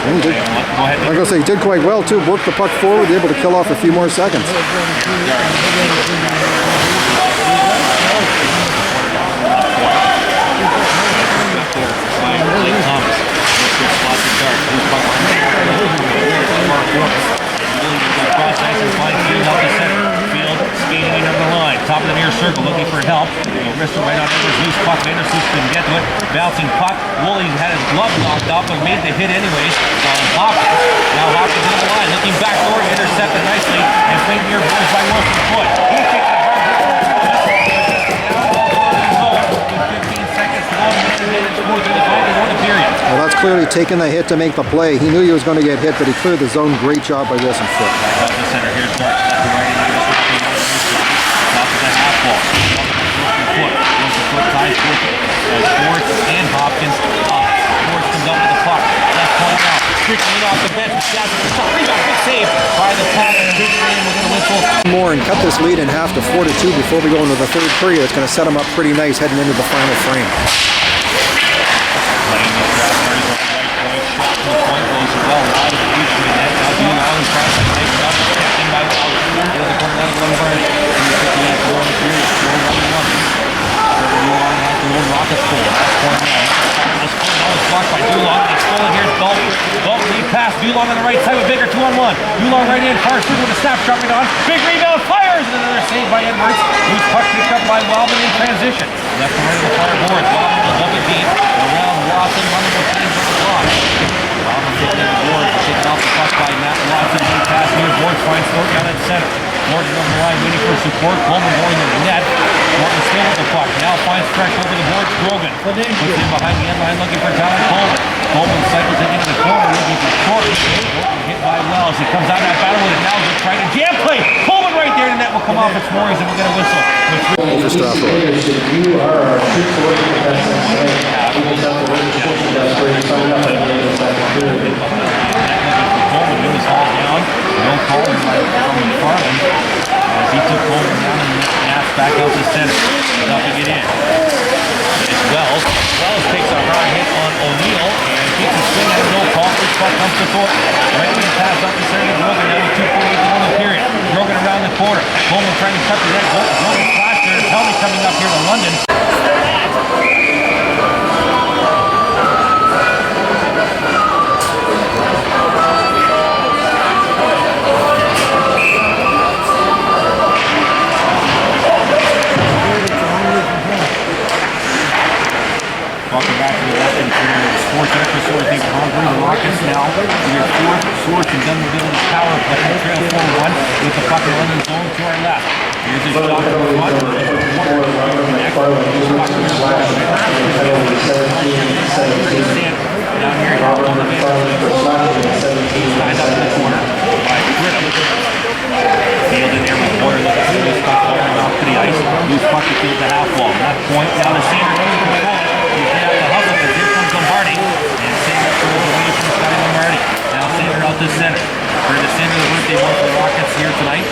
And Go ahead. I'm going to say he did quite well too. Worked the puck forward, able to kill off a few more seconds. Skating in over the line, top of the near circle, looking for help. Wrister right on Vandersluis puck. Vandersluis couldn't get to it. Bouncing puck. Woolley had his glove knocked off, but made the hit anyways. Hopkins. Now Hopkins into the line, looking back door, intercepted nicely, and played near boards by Wilson Foot. He takes a hard with 15 seconds to go, and score through the 5-1 period. Well, that's clearly taking the hit to make the play. He knew he was going to get hit, but he cleared the zone. Great job by Wilson Foot. Back up the center. Here's Dartch. Left to right. Top of the half wall. Wilson Foot ties with Schwartz and Hopkins up. Schwartz comes up with the puck. Left point out. Strickling off the bench. Gazdic shot. Rebound. Big save by the pack. Keaton with a whistle. More and cut this lead in half to 4-2 before we go into the third period. It's going to set them up pretty nice heading into the final frame. Playing the Strathroy on the right point. Shot to the point goes well out of the reach of the net. Now Dulong tries to take it up. Kept in by Wildman. Into the corner of Lombardi. In the 58th goal in the period. 4-1-1. Trevor Dulong has the old Rockets goal. Last point now. This corner now is blocked by Dulong. It's stolen. Here's Dalton. Dalton lead pass. Dulong on the right side with Baker 2-on-1. Dulong right in. Far through with a snap shot right on. Big rebound. Fires. And another save by Edwards. Who's puck picked up by Wildman in transition. Left and right of the fire boards. Wildman will hold it deep. Around Watson. Running the team from the block. Wildman taking in the boards. Taken off the puck by Matt Watson. Lead pass near boards. Finds Thornton down at center. Thornton on the line waiting for support. Coleman going to the net. Thornton still with the puck. Now finds fresh over the boards. Brogan puts in behind the end line looking for John Coleman. Coleman cycles it into the corner looking for Thornton. Thornton hit by Wells. He comes out of that battle with it. Now he's trying to jam play. Coleman right there. The net will come off its moorings and we'll get a whistle. For Strathroy. You are our true selection contestants tonight. We will have to work to that's where you sign up at the end of the second period. Coleman in his haul down. No call from MacFarlane as he took Coleman down and snaps back out to center. Dumping it in. It's Wells. Wells takes a hard hit on O'Neill and keeps a swing at no call. This puck comes to Thornton. Right wing pass up the center to Brogan. Now with 2:48 to go in the period. Brogan around the corner. Coleman trying to cut the net. Brogan flash there. Penalty coming up here to London. Walking back to the left and Schwartz extra sort of thing. Hungry, the Rockets now. Your fourth Schwartz and done with the power play. Trail 4-1 with the puck in London zone to our left. Here's his shot to the front. Down here, on the man. Tied up in the corner by Bryden. Field in there with Boyer looking for this puck firing off to the ice. Loose puck to field the half wall. That point down to Sanders. He's going to have to hustle because here comes Lombardi. And Sanders goes away from Scotty Lombardi. Now Sanders out to center. For the center of the birthday one for the Rockets here tonight.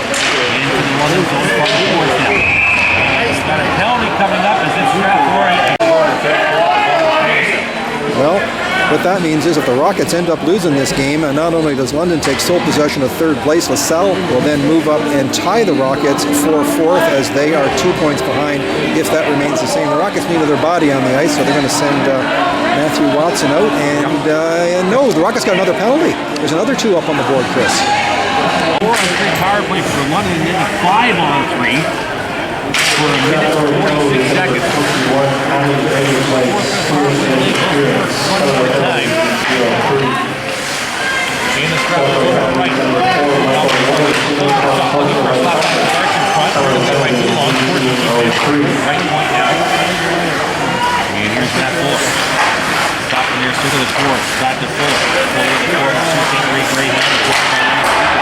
Into the London zone part of the fourth now. And he's got a penalty coming up as it's Strathroy. Well, what that means is if the Rockets end up losing this game, and not only does London take sole possession of third place, LaSalle will then move up and tie the Rockets for fourth as they are 2 points behind if that remains the same. The Rockets need their body on the ice, so they're going to send Matthew Watson out. And no, the Rockets got another penalty. There's another 2 up on the board, Chris. 4-on-3 power play for London and then 5-on-3. For a minute and 46 seconds. One more time. And the Strathroy over right. Now shot looking for a slap back to Dartch in front. Right too long. Right point now. And here's that Fuller. Top in there, circle the Schwartz. Back to Fuller. Fuller to Schwartz. Shooting great hand.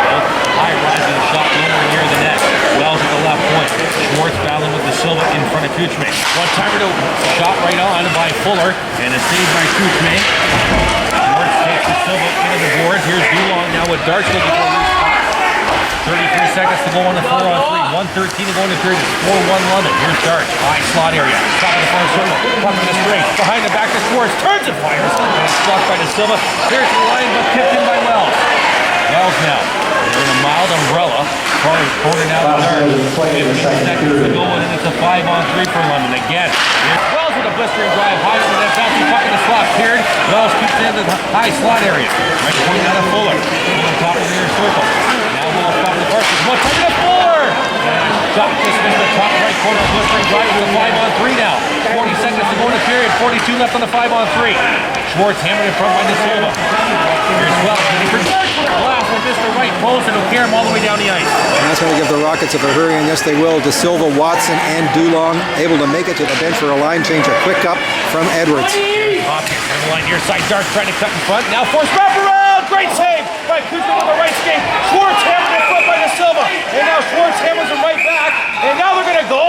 timer to shot right on by Fuller, and a save by Cruzme. Schwartz takes DaSilva into the boards. Here's Dulong now with Dartch looking for a loose puck. 33 seconds to go on the 4-on-3. 1:13 to go in the period. It's 4-1 London. Here's Dartch. High slot area. Top of the front circle. Puck in the straight. Behind the back to Schwartz. Turns and fires. And it's blocked by DaSilva. Here's the line, but tipped in by Wells. Wells now. They're in a mild umbrella. Corner now to Dartch. 15 seconds to go, and it's a 5-on-3 for London again. Here's Wells with a blistering drive. High from that bouncy puck in the slot. Cleared. Wells keeps it into the high slot area. Right point out of Fuller. On top of the near circle. Now Wells top of the first. One time to Fuller. And shot just missed the top right corner. Blistering drive to the 5-on-3 now. 40 seconds to go in the period. 42 left on the 5-on-3. Schwartz hammered in front by DaSilva. Here's Wells. Ready for Dartch. Blast from Mr. Right. Close and he'll carry him all the way down the ice. And that's going to give the Rockets a hurry, and yes they will. DaSilva, Watson, and Dulong able to make it to the bench for a line change. A quick up from Edwards. Hopkins on the line near side. Dartch trying to cut in front. Now forced wraparound. Great save by Keaton on the right skate. Schwartz hammered in front by DaSilva. And now Schwartz hammers him right back. And now they're going to go.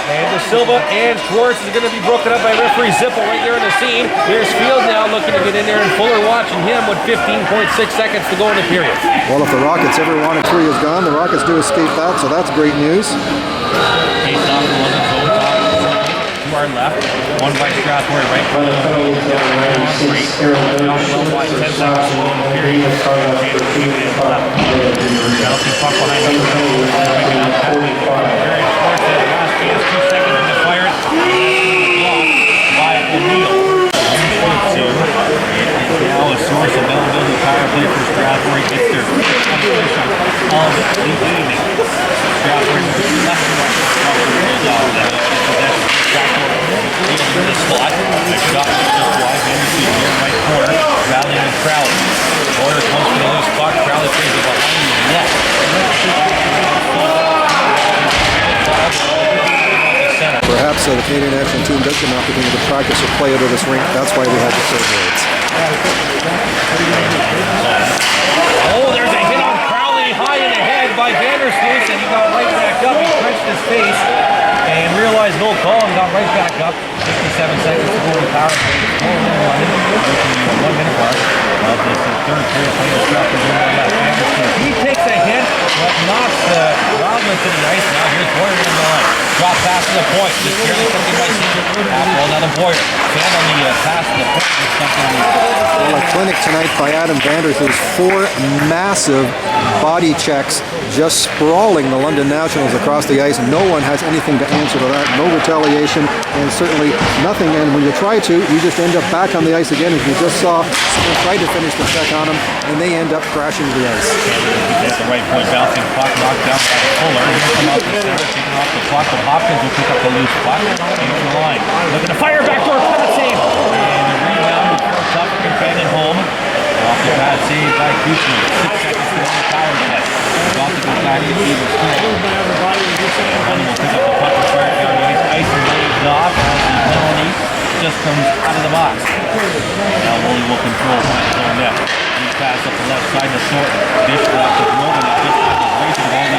And DaSilva and Schwartz is going to be broken up by referee Zippel right there in the scene. Here's Field now looking to get in there, and Fuller watching him with 15.6 seconds to go in the period. Well, if the Rockets ever wanted three is gone, the Rockets do escape that, so that's great news. Face off the London zone top to our left. One by Strathroy right front of the field. Down low by 10 seconds to go in the period. Bouncing puck behind the chance, 2 seconds to fire it. Blocked by Neill. It is now a source of availability power play for Strathroy. It's their competition of the evening. Strathroy left and right. In the slot. A shot just wide. Vandersluis here right corner. Rallying and Crowley. Boyer comes to the loose puck. Crowley plays it behind his net. Perhaps the Canadian national team does get an opportunity to practice or play out of this rink. That's why we had the third grades. Oh, there's a hit on Crowley high in the head by Vandersluis, and he got right back up. He clenched his face and realized no call and got right back up. 57 seconds to go in the power play. 1 minute mark of this third period play of Strathroy. He takes a hit, but knocks Wildman to the ice. Now here's Boyer in the line. Drop pass to the point. Just barely something by Caesar. Half ball now to Boyer. Fan on the pass to the point. Well, a clinic tonight by Adam Vandersluis. 4 massive body checks just sprawling the London Nationals across the ice. No one has anything to answer to that. No retaliation, and certainly nothing. And when you try to, you just end up back on the ice again, as we just saw. Someone tried to finish the check on them, and they end up crashing to the ice. At the right point, bouncing puck, knocked down by Fuller. Here come out the center, taking off the puck. Hopkins will pick up the loose puck. Into the line. Looking to fire back door, pad save. And the rebound, tough, contained home. Off the pad save by Keaton. 6 seconds to go in the power play. About to go back to Keaton's goal. And London will pick up the puck and fire down the ice. Ice and waves off as the penalty just comes out of the box. Now Woolley will control behind his own net. He pass up the left side to Thornton. Dish off to Coleman. It just got his way to the ball. He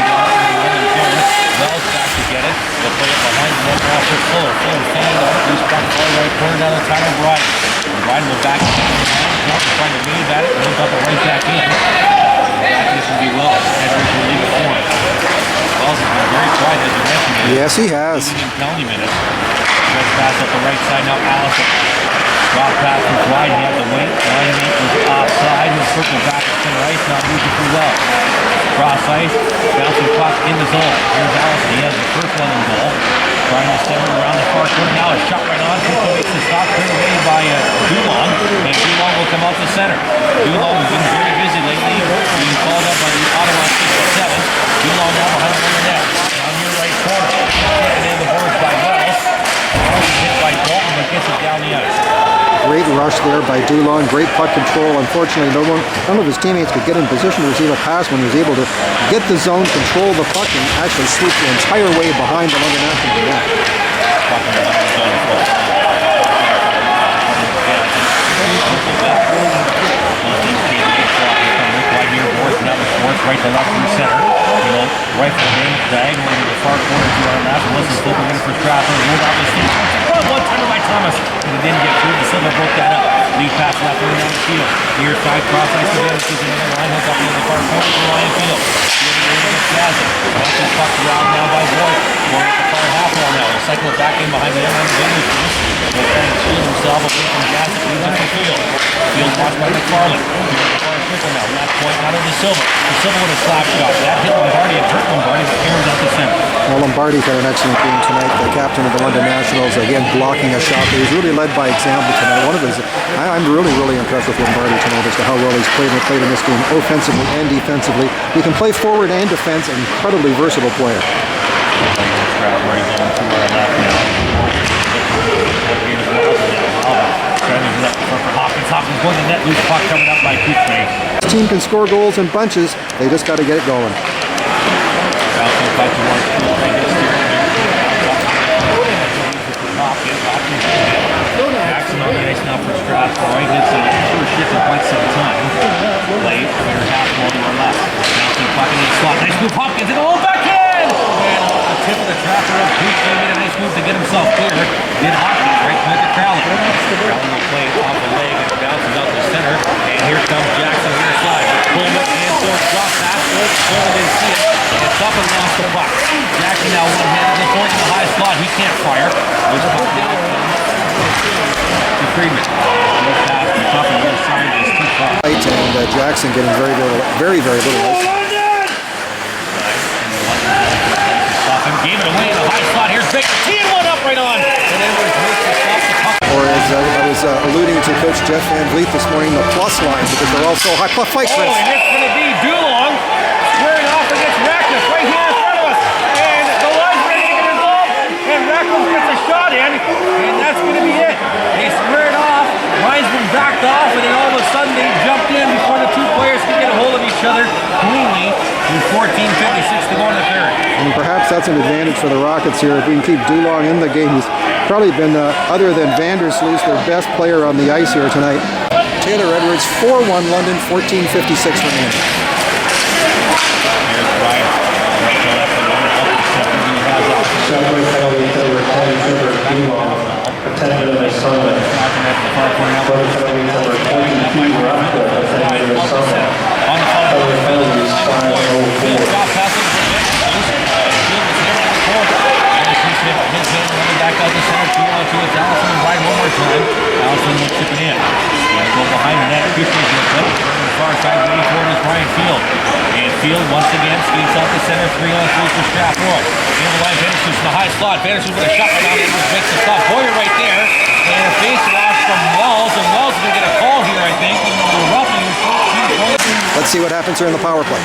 got it in the London zone. Wells back to get it. They'll play it behind the net now for Fuller. Fuller standing up. Loose puck far right corner down the time of Bryden. Bryden will back to the line. Trying to move at it. He'll dump it right back in. This will be Wells. Edwards will leave it for him. Wells has been very quiet as you mentioned. Yes, he has. Penalty minutes. Stretch pass up the right side now. Allison. Drop pass from Bryden. He had the wing. Line mate was offside. He'll circle back to center ice. Now moving through Wells. Cross ice. Bouncing puck in the zone. Here's Allison. He has the first one in goal. Trying to center around the far corner. Now a shot right on. Keaton makes the stop. Cleared away by Dulong. And Dulong will come out to center. Dulong has been very busy lately. Being called up by the Ottawa 67. Dulong now behind the net. Down your right corner. Taken in the boards by Wells. Hit by Dalton, but gets it down the ice. Great rush there by Dulong. Great puck control. Unfortunately, none of his teammates could get in position to receive a pass when he was able to get the zone, control the puck, and actually sweep the entire way behind the London National net. Right to left through center. field. Rifle in, diagonally to the far corner to our left. Wilson flipping in for Strathroy. Rolled out the stick. One timer by Thomas. And it didn't get through. DaSilva broke that up. Lead pass left wing down the field. Near side cross ice to Vandersluis. Another line hook up into the far corner for Ryan Field. Fielding in against Gazdic. Allison puck around now by Boyd. Going at the far half wall now. He'll cycle it back in behind the end on Vandersluis. He'll try and shield himself away from Gazdic. Leads up the field. Field watched by MacFarlane. Triple now, left point out of DaSilva. DaSilva with a slap shot. That hit Lombardi and hurt Lombardi, but carries out the center. Well, Lombardi's had an excellent game tonight. The captain of the London Nationals, again, blocking a shot. He's really led by example tonight. I'm really impressed with Lombardi tonight as to how well he's played in this game, offensively and defensively. He can play forward and defense, an incredibly versatile player. Strathroy going to our left now. Driving left for Hopkins. Hopkins going to net, loose puck covered up by Keaton. This team can score goals in bunches. They just got to get it going. Allison fight towards Hopkins. Jackson on the ice now for Strathroy. Hits a first shift in quite some time. Late, clear half wall to our left. Bouncing puck into the slot. Nice move, Hopkins, and a little backhand! And off the tip of the trapper of Keaton. Made a nice move to get himself clear. Did Hopkins right point to Crowley. Crowley will play it off the leg and it bounces out the center. And here comes Jackson near side. Coleman and Thornton drop pass. Coleman didn't see it. And it's up and lost the puck. Jackson now one-handed to Thornton in the high slot. He can't fire. Loose puck down to Friedman. Look pass to top of the other side is too far. And Jackson getting very little ice. Gave it away in the high slot. Here's Baker. Teeing one up right on. And Edwards makes it stop the puck. Or as I was alluding to Coach Jeff Van Vliet this morning, the plus line, because they're all so high. Plus fight, and it's going to be Dulong squaring off against Ratcliffe right here in front of us. And the line's ready to get involved. And Ratcliffe gets a shot in. And that's going to be it. They square it off. Linesman backed off. And then all of a sudden they jumped in before the two players could get a hold of each other cleanly. With 14:56 to go in the third. And perhaps that's an advantage for the Rockets here. If we can keep Dulong in the game, he's probably been, other than Vandersluis, their best player on the ice here tonight. Taylor Edwards, 4-1 London, 14:56 remaining. Here's Bryden. Right to left and one up to center. He has up. Strathroy penalty number 10, Trevor Dulong, attended at Misconduct. Strathroy penalty number 22, Ratcliffe, attended at Misconduct. On the phone. Penalties 5-0-4. Drop pass in the his hand running back out the center, 2-on-2. It's Allison and Bryden one more time. Allison will chip it in. Gonna go behind the net. Keaton's going to put it on the far side, waiting for it is Ryan Field. And Field once again skates out the center, 3-on-3 for Strathroy. In the line, Vandersluis in the high slot. Vandersluis with a shot right down. Edwards makes the stop. Boyer right there. And a face wash from Wells. And Wells is going to get a call here, I think. Roughly 14 points. Let's see what happens here in the power play.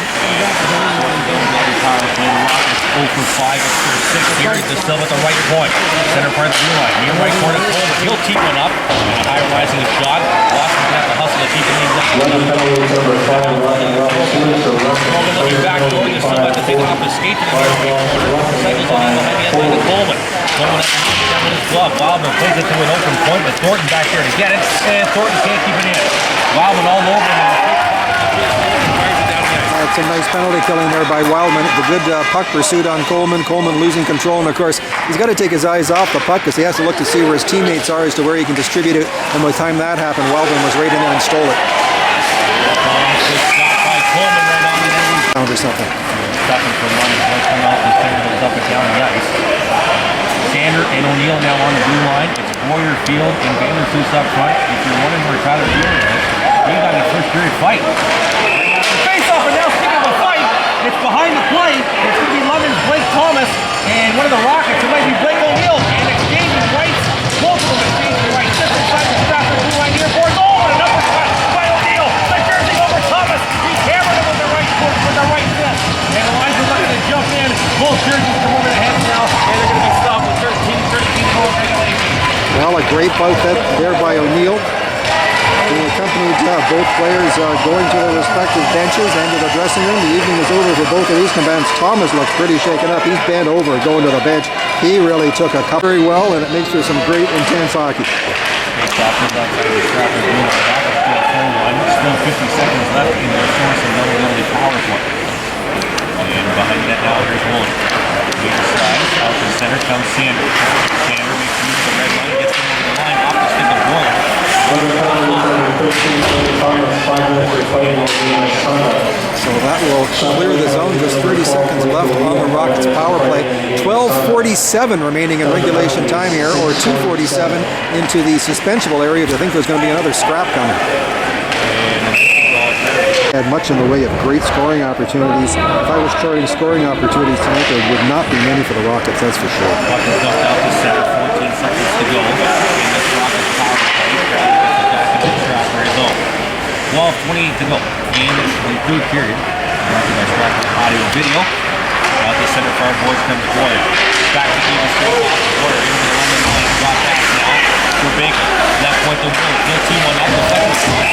Oh for 5, it's for 6 here. DaSilva at the right point. Center part of the blue line. Near right corner, Coleman. He'll tee one up. And a high rising shot. Boston can have the hustle to keep the lead up. Coleman looking back door. DaSilva has to take it off the skate to the near right corner. Cycles on in behind the end line to Coleman. Coleman has to keep it down with his glove. Wildman plays it to an open point, but Thornton back there to get it. And Thornton can't keep it in. Wildman all over him. It's a nice penalty killing there by Wildman. The good puck pursuit on Coleman. Coleman losing control, and of course, he's got to take his eyes off the puck because he has to look to see where his teammates are as to where he can distribute it. And by the time that happened, Wildman was right in there and stole it. Shot by Coleman right on the end. Found or something. Stopping for one. Come off the center, goes up and down the ice. Sander and O'Neill now on the blue line. It's Boyer, Field, and Vandersluis up front. If you're wondering where Tyler Field is, he got a first period fight. Face off, and now speaking of a fight, it's behind the play. It's going to be London's Blake Thomas and one of the Rockets. It might be Blake O'Neill. And exchanging rights. Both of them exchanging rights. Just inside the Strathroy blue line here. Boards. Oh, and an uppercut by O'Neill. The jersey over Thomas. He hammered him with the right foot, with the right fist. And the lines are looking to jump in. Both jerseys come over the head now. And they're going to be stopped with 13 goal regulation. Well, a great bout there by O'Neill. Being accompanied both players going to their respective benches and to the dressing room. The evening is over for both of these combatants. Thomas looks pretty shaken up. He's bent over going to the bench. He really took a couple very well, and it makes for some great intense hockey. Still 50 seconds left in the source of another power play. And behind that will clear the zone. Just 30 seconds left on the Rockets power play. 12:47 remaining in regulation time here, or 2:47 into the suspensible area. I think there's going to be another scrap coming. Had much in the way of great scoring opportunities. If I was charting scoring opportunities tonight, there would not be many for the Rockets, that's for sure. Hopkins dumped out to center, 14 seconds to go. In this Rockets power play, Crowley gets it back into the Strathroy zone. 12:28 to go in the third period. Brought to you by Strathroy Audio Video. Out the center far boards comes Duarte. Back to Keaton straight off the border into the London line. Drop back now for Baker. Left point to Woolley. He'll team one up the second point.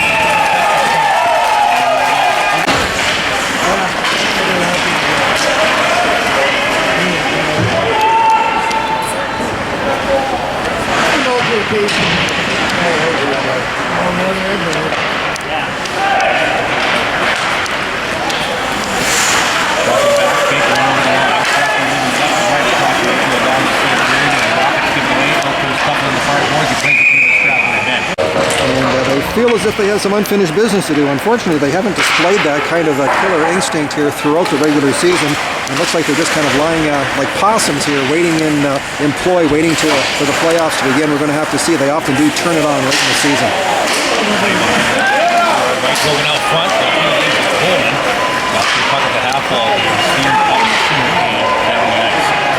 Feel as if they have some unfinished business to do. Unfortunately, they haven't displayed that kind of a killer instinct here throughout the regular season. It looks like they're just kind of lying like possums here, waiting in employ, waiting for the playoffs to begin. We're going to have to see. They often do turn it on late in the season. Right Coleman out front. Coleman got the puck at the half wall. Steered up to down the ice.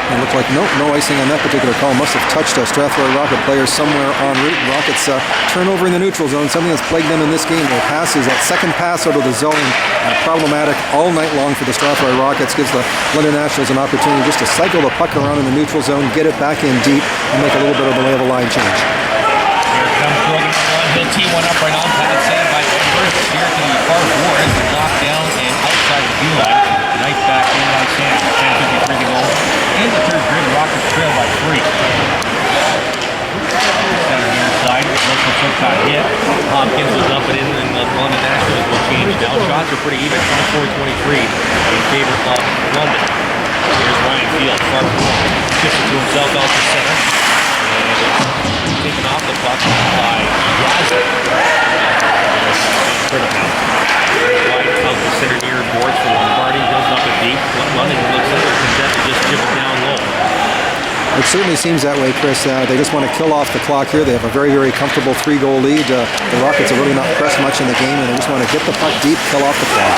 It looked like no icing on that particular call. Must have touched a Strathroy Rocket player somewhere en route. Rockets turnover in the neutral zone, something that's plagued them in this game. Their passes, that second pass out of the zone, problematic all night long for the Strathroy Rockets. Gives the London Nationals an opportunity just to cycle the puck around in the neutral zone, get it back in deep, and make a little bit of a lay of the line change. Here comes Coleman on one. He'll tee one up right on. Pad saved by Trevor. Here to the far board. Knocked down and outside the blue line. Nice back in by Sam. 10:53 to go. In the third period, Rockets trail by 3. Center near side. Local got hit. Hopkins will dump it in, and the London Nationals will change now. Shots are pretty even. 24-23 in favor of London. Here's Ryan Field. Far forward. Shifts it to himself out to center. And taken off the puck by Gazdic. Wide out the center near boards for Lombardi. He'll dump it deep. London looks like they're content to just chip it down low. It certainly seems that way, Chris. They just want to kill off the clock here. They have a very, very comfortable 3-goal lead. The Rockets have really not pressed much in the game, and they just want to get the puck deep, kill off the clock.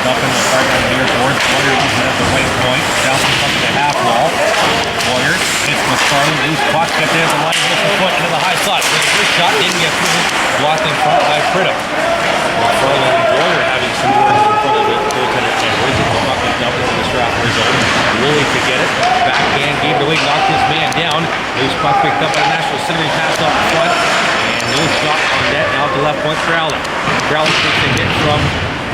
Dumping the far down near boards. Warrior using it at the right point. Bouncing up to the half wall. Warrior hits MacFarlane. Loose puck kept in at the line with the foot into the high slot. The first shot didn't get through. Blocked in front by Pridham. MacFarlane and Warrior having some words in front of the goaltender. Edwards. The puck is dumped into the Strathroy zone. Woolley to get it. Backhand gave it away. Knocked his man down. Loose puck picked up by the National centering pass up front. And no shot on net. Now to left point Crowley. Crowley takes a hit from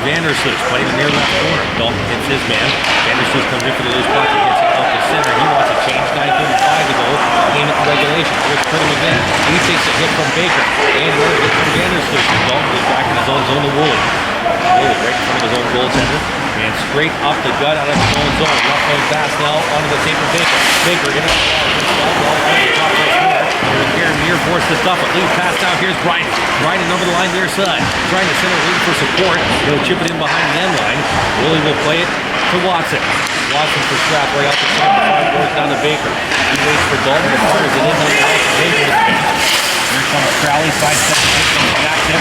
Vandersluis, playing the near left corner. Dalton hits his man. Vandersluis comes in for the loose puck. He gets it out to center. He wants to change. 9:35 to go. Game at the regulation. Here's Pridham again. He takes a hit from Baker. And another hit from Vandersluis. Dalton goes back in his own zone to Woolley. Woolley right in front of his own goaltender. And straight up the gut out of his own zone. Left point pass now onto the tape of Baker. Baker in it. Near force to stuff it. Lead pass down. Here's Bryden. Bryden over the line near side. Trying to center lead for support. He'll chip it in behind the end line. Woolley will play it to Watson. Watson for Strathroy out the center. Five boards down to Baker. He waits for Dalton. The fires it in. Here comes Crowley. Side step to hit from Jackson.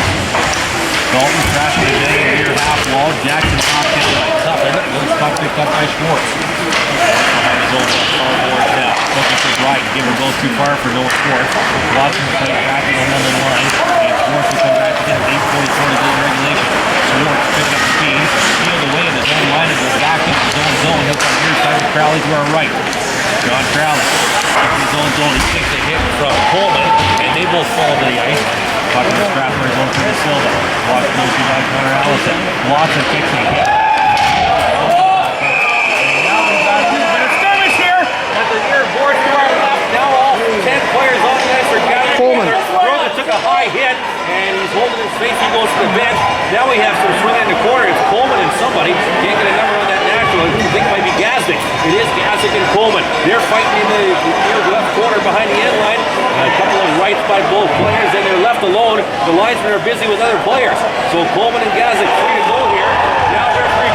Dalton crashing the day near half wall. Jackson knocked in by Tuffin. Loose puck picked up by Schwartz. Behind his own far board now. Looking for Bryden. Give him goes too far for no Schwartz. Watson playing back in the London line. And Schwartz will come back again. 8:44 to go in regulation. Schwartz picking up speed. Peeled away in his own line and goes back into his own zone. He'll come near side to Crowley to our right. Shawn Crowley. In his own zone. He takes a hit from Coleman. And they both fall to the ice. Puck in the Strathroy zone for DaSilva. Watson goes to by corner Allison. Watson takes a hit. Coleman. Took a high hit, and he's holding his face. He goes to the bench. Now we have some swing in the corner. It's Coleman and somebody. Can't get a number on that national. I think it might be Gazdic. Gazdic. It is Gazdic and Coleman. They're fighting in the near left corner behind the end line. A couple of rights by both players, and they're left alone. The linesmen are busy with other players. So Coleman and Gazdic free to go here. Now they're free.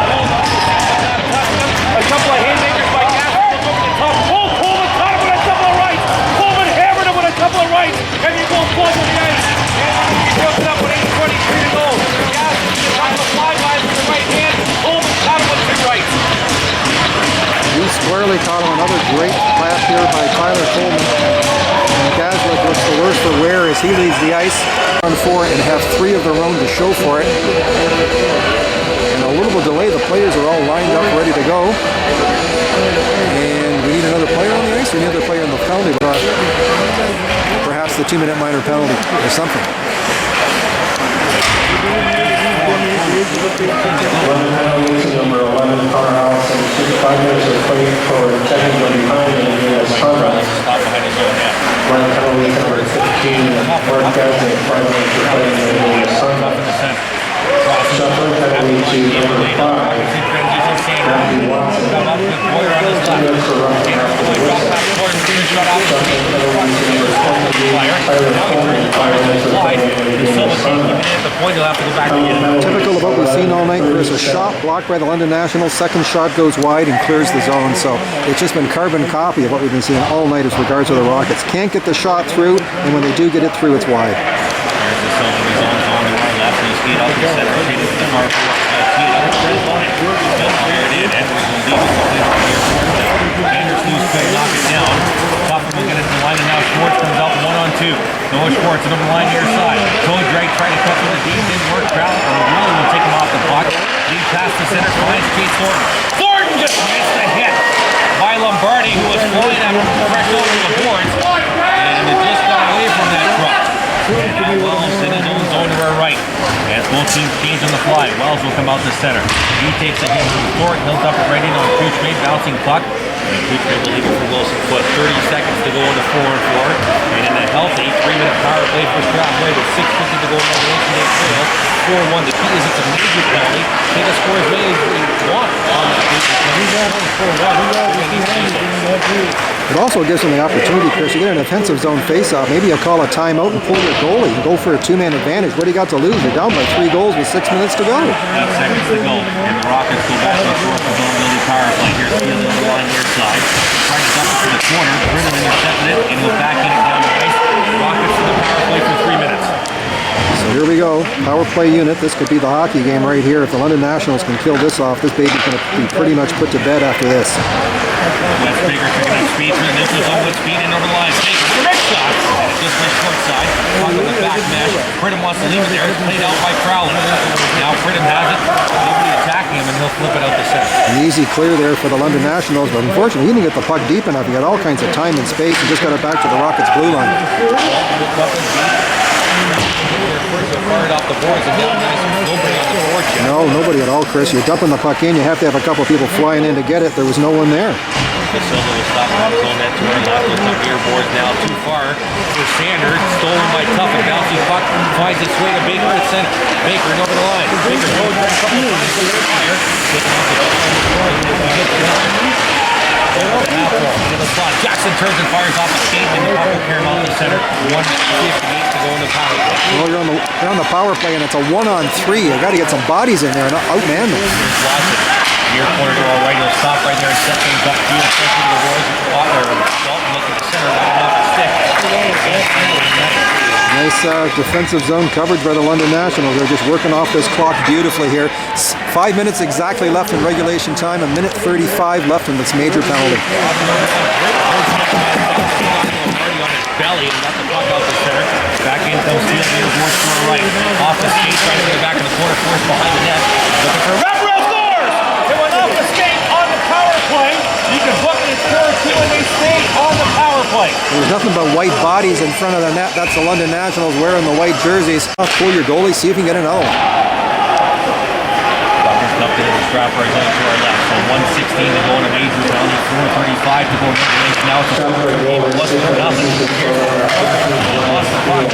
A couple of haymakers by Gazdic over the top. Oh, Coleman caught him with a couple of rights. Coleman hammered him with a couple of rights. And he goes close to the ice. And he broke it up with 8:23 to go. Gazdic trying to fly by with the right hand. Coleman caught him with two rights. He squarely caught him. Another great clap here by Tyler Coleman. And Gazdic looks the worse for wear as he leads the ice on 4 and have 3 of their own to show for it. And a little bit of delay, the players are all lined up ready to go. And we need another player on the ice, or another player in the penalty box. Perhaps the 2-minute minor penalty or something. Number 11, Connor Allison, 5 minutes of play for technical behind and misconduct. Line penalty number 15, Mark Gazdic, 5 minutes of play and misconduct. Shuffling penalty to number 5, Matthew Watson, 2 minutes for roughing after the whistle. Shuffling penalty to number 28, Tyler Coleman, 5 minutes of play and misconduct. Typical of what we've seen all night. There's a shot blocked by the London Nationals. Second shot goes wide and clears the zone. So it's just been carbon copy of what we've been seeing all night as regards to the Rockets. Can't get the shot through, and when they do get it through, it's wide. There's the zone. The zone's on the right left. He's skied up the center. He's to the mark. Skied up the red line. He'll clear it in. Edwards will leave it to the Vandersluis could knock it down. Topper will get it to the line, and now Schwartz comes out 1-on-2. Noah Schwartz over the line near side. Cole Drake trying to cut through the deep. Didn't work. Crowley will take him off the puck. Lead past the center for Lance Chase Thornton. Thornton just missed a hit by Lombardi, who was flying after the fresh over the boards. And it just got away from that truck. And now Wells in his own zone to our right. As both teams change on the fly, Wells will come out the center. He takes a hit from Thornton. He'll dump it right in on Couture, bouncing puck. And Couture will leave it for Wilson Foot. 30 seconds to go in the 4-on-4. And in a healthy 3-minute power play for Strathroy with 6:50 to go in regulation, they trail 4-1. The key is it's a major penalty. Take a score as many as we want on that major penalty. It also gives them the opportunity, Chris, you get an offensive zone face-off. Maybe you call a timeout and pull your goalie and go for a 2-man advantage. What do you got to lose? You're down by 3 goals with 6 minutes to go. 8 seconds to go. And the Rockets go back to the short zone building power play. Here's Keaton on the line near side. Trying to dump it to the corner. Bryden intercepted it and will back in it down the ice. Rockets to the power play for 3 minutes. So here we go. Power play unit. This could be the hockey game right here. If the London Nationals can kill this off, this baby's going to be pretty much put to bed after this. West Baker picking up speed through the neutral zone with speed in over the line. Baker with a red shot. And it just went short side. Puck on the back mesh. Bryden wants to leave it there. It's played out by Crowley. Now Bryden has it. Nobody attacking him, and he'll flip it out the center. An easy clear there for the London Nationals, but unfortunately he didn't get the puck deep enough. He got all kinds of time and space and just got it back to the Rockets' blue line. No, nobody at all, Chris. You're dumping the puck in. You have to have a couple people flying in to get it. There was no one there. DaSilva was stopped on his own net to our left with some ear boards now too far for Sanders. Stolen by Tuff. A bouncy puck finds its way to Baker at center. Baker over the line. Baker goes right a couple of times to the fire. Taking off the puck on the into the slot. Jackson turns and fires off a skate, and the puck will carry him out the center. 1:58 to go in the power play. Well, you're on the power play, and it's a 1-on-3. You got to get some bodies in there and outman them. Here's Watson. Near corner to our right. He'll stop right there and set things up. Field especially to the boys. Dalton looking at the center, right off the stick. Nice defensive zone coverage by the London Nationals. They're just working off this clock beautifully here. 5 minutes exactly left in regulation time. 1:35 left in this major penalty. Belly and got the puck out the center. Back in comes Field near boards to our right. Off the skate, trying to get it back in the corner. Force behind the net. Looking for Raphael scores! It went off the skate on the power play. You can book it at 4-2 and they stay on the power play. There's nothing but white bodies in front of the net. That's the London Nationals wearing the white jerseys. Pull your goalie, see if you can get another one. Buckers dumped it in the Strathroy zone to our left. So 1:16 to go in a major penalty, 4:35 to go in regulation. Now it's a game. It wasn't for nothing. Lost the puck.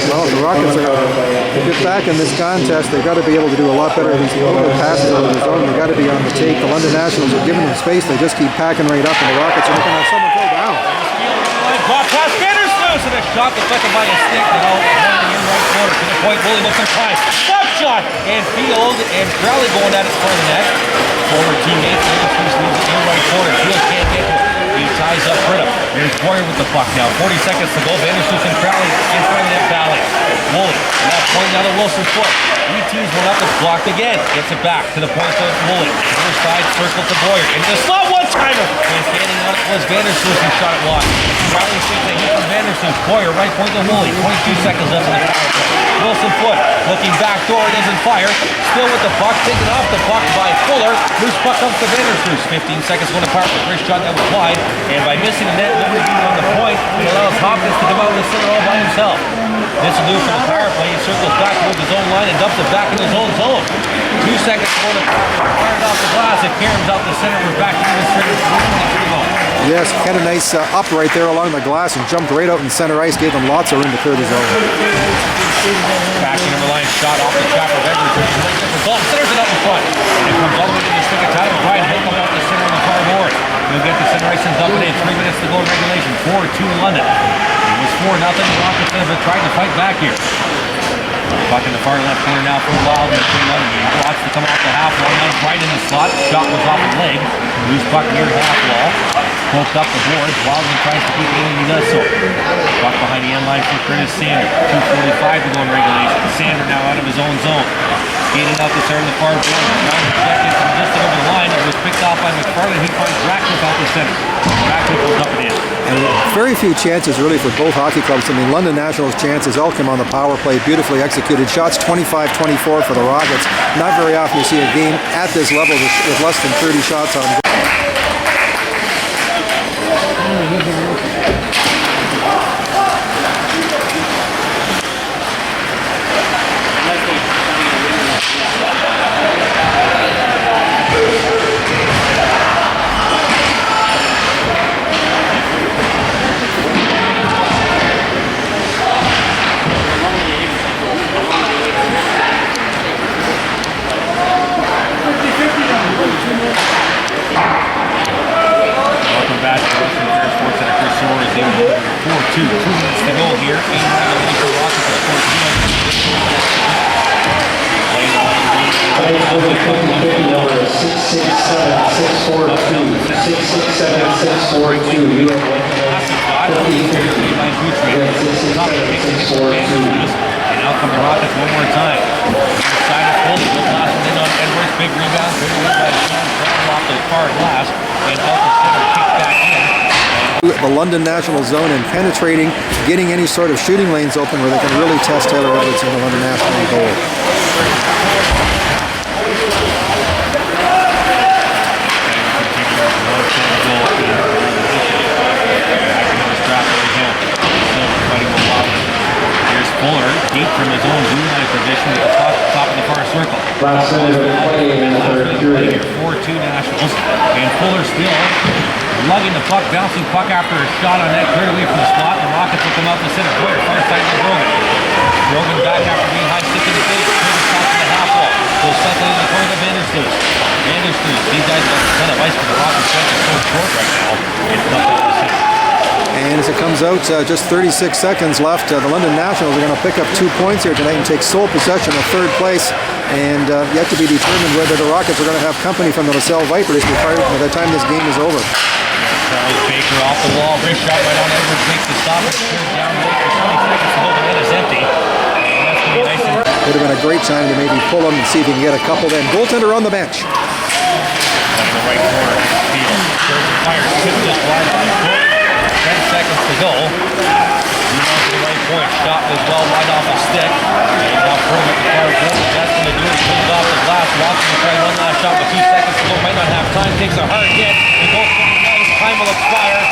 Well, the Rockets are to get back in this contest. They've got to be able to do a lot better of these little passes out of the zone. They've got to be on the take. The London Nationals are giving them space. They just keep packing right up, and the Rockets are looking at someone go down. Drop pass, Vandersluis, and a shot deflected by a stick. And out in right corner to the point. Woolley looks for time. Slap shot, and Field and Crowley going at it for the net. Former teammates, Vandersluis leaves it in right corner. Field can't get to it. He ties up Bryden. There's Boyer with the puck now. 40 seconds to go. Vandersluis and Crowley in front of that valley. Woolley, left point, now to Wilson's foot. Three teams went up, it's blocked again. Gets it back to the point of Woolley. Other side, circle to Boyer. And the slot one-timer. And standing on it was Vandersluis who shot it wide. Crowley takes a hit from Vandersluis. Boyer, right point to Woolley. 22 seconds left in the power play. Wilson foot, looking back door, it isn't fire. Still with the puck, taken off the puck by Fuller. Loose puck comes to Vandersluis. 15 seconds going to power play. Great shot that was wide. And by missing the net, Liberty being on the point, it allows Hopkins to come out in the center all by himself. This will do for the power play. He circles back towards his own line and dumps it back in his own zone. 2 seconds to go to fired off the glass. It caroms out the center. We're back to even straight. Yes, had a nice up right there along the glass and jumped right out in center ice. Gave them lots of room to clear the zone. Back in the line, shot off the Chapter. Dalton centers it up in front. And it comes all the way to the stick of Tyler. Bryden will come out the center on the far board. He'll get the center ice and dump it in. 3 minutes to go in regulation. 4-2 London. It was 4-0. The Rockets have tried to fight back here. Puck in the far left corner now for Wildman. He wants to come off the half wall. Now right in the slot. Shot was off the leg. Loose puck near the half wall. Poked up the boards. Wildman tries to keep it in and he does so. Puck behind the end line for Curtis Sander. 2:45 to go in regulation. Sander now out of his own zone. Skating out the center of the far board. Trying to check in from just over the line. It was picked off by MacFarlane. He finds Ratcliffe out the center. Ratcliffe goes up and in. And very few chances really for both hockey clubs. I mean, London Nationals' chances all come on the power play. Beautifully executed shots. 25-24 for the Rockets. Not very often you see a game at this level with less than 30 shots on goal. Welcome back to Sports Center. Chris Shore is in 4-2. 2 minutes to go here. 8 regulation Rockets at 50 number 667-642. 667-642. You have 50. And out come the Rockets one more time. Side of Woolley. The last one in on Edwards. Big rebound. Big win by Shawn Crowley off the far glass. And out the center. Kicked back in. The London National zone and penetrating, getting any sort of shooting lanes open where they can really test Taylor Edwards in the London National goal. Here's Fuller, deep from his own blue line position at the top of the far circle. Last minute of play in the third period. 4-2 Nationals. And Fuller still lugging the puck, bouncing puck after a shot on net, cleared away from the spot. The Rockets will come out the center. Boyer, far side to Brogan. Brogan back after being high stick in the face. Clear the shot to the half wall. Goes cycling in the corner to Vandersluis. These guys got a ton of ice, but the Rockets bench is so short right now. It's nothing to see. And as it comes out, just 36 seconds left. The London Nationals are going to pick up 2 points here tonight and take sole possession of third place. And yet to be determined whether the Rockets are going to have company from the LaSalle Vipers by the time this game is over. Charles Baker off the wall, wrist shot right on Edwards, makes the stop, and clears down for 20 seconds to go. The net is empty. And that's going to be nice and Would have been a great time to maybe pull him and see if he can get a couple then. Goaltender on the bench. on the right corner. Field. Third fires, tipped just wide by the foot. 10 seconds to go. Move on to the right point. Shot was well wide off the stick. And now Froome at the far corner. That's going to do it. Pulls off the glass. Watson will try one last shot with 2 seconds to go. Might not have time. Takes a hard hit. The goal nice. Time will expire.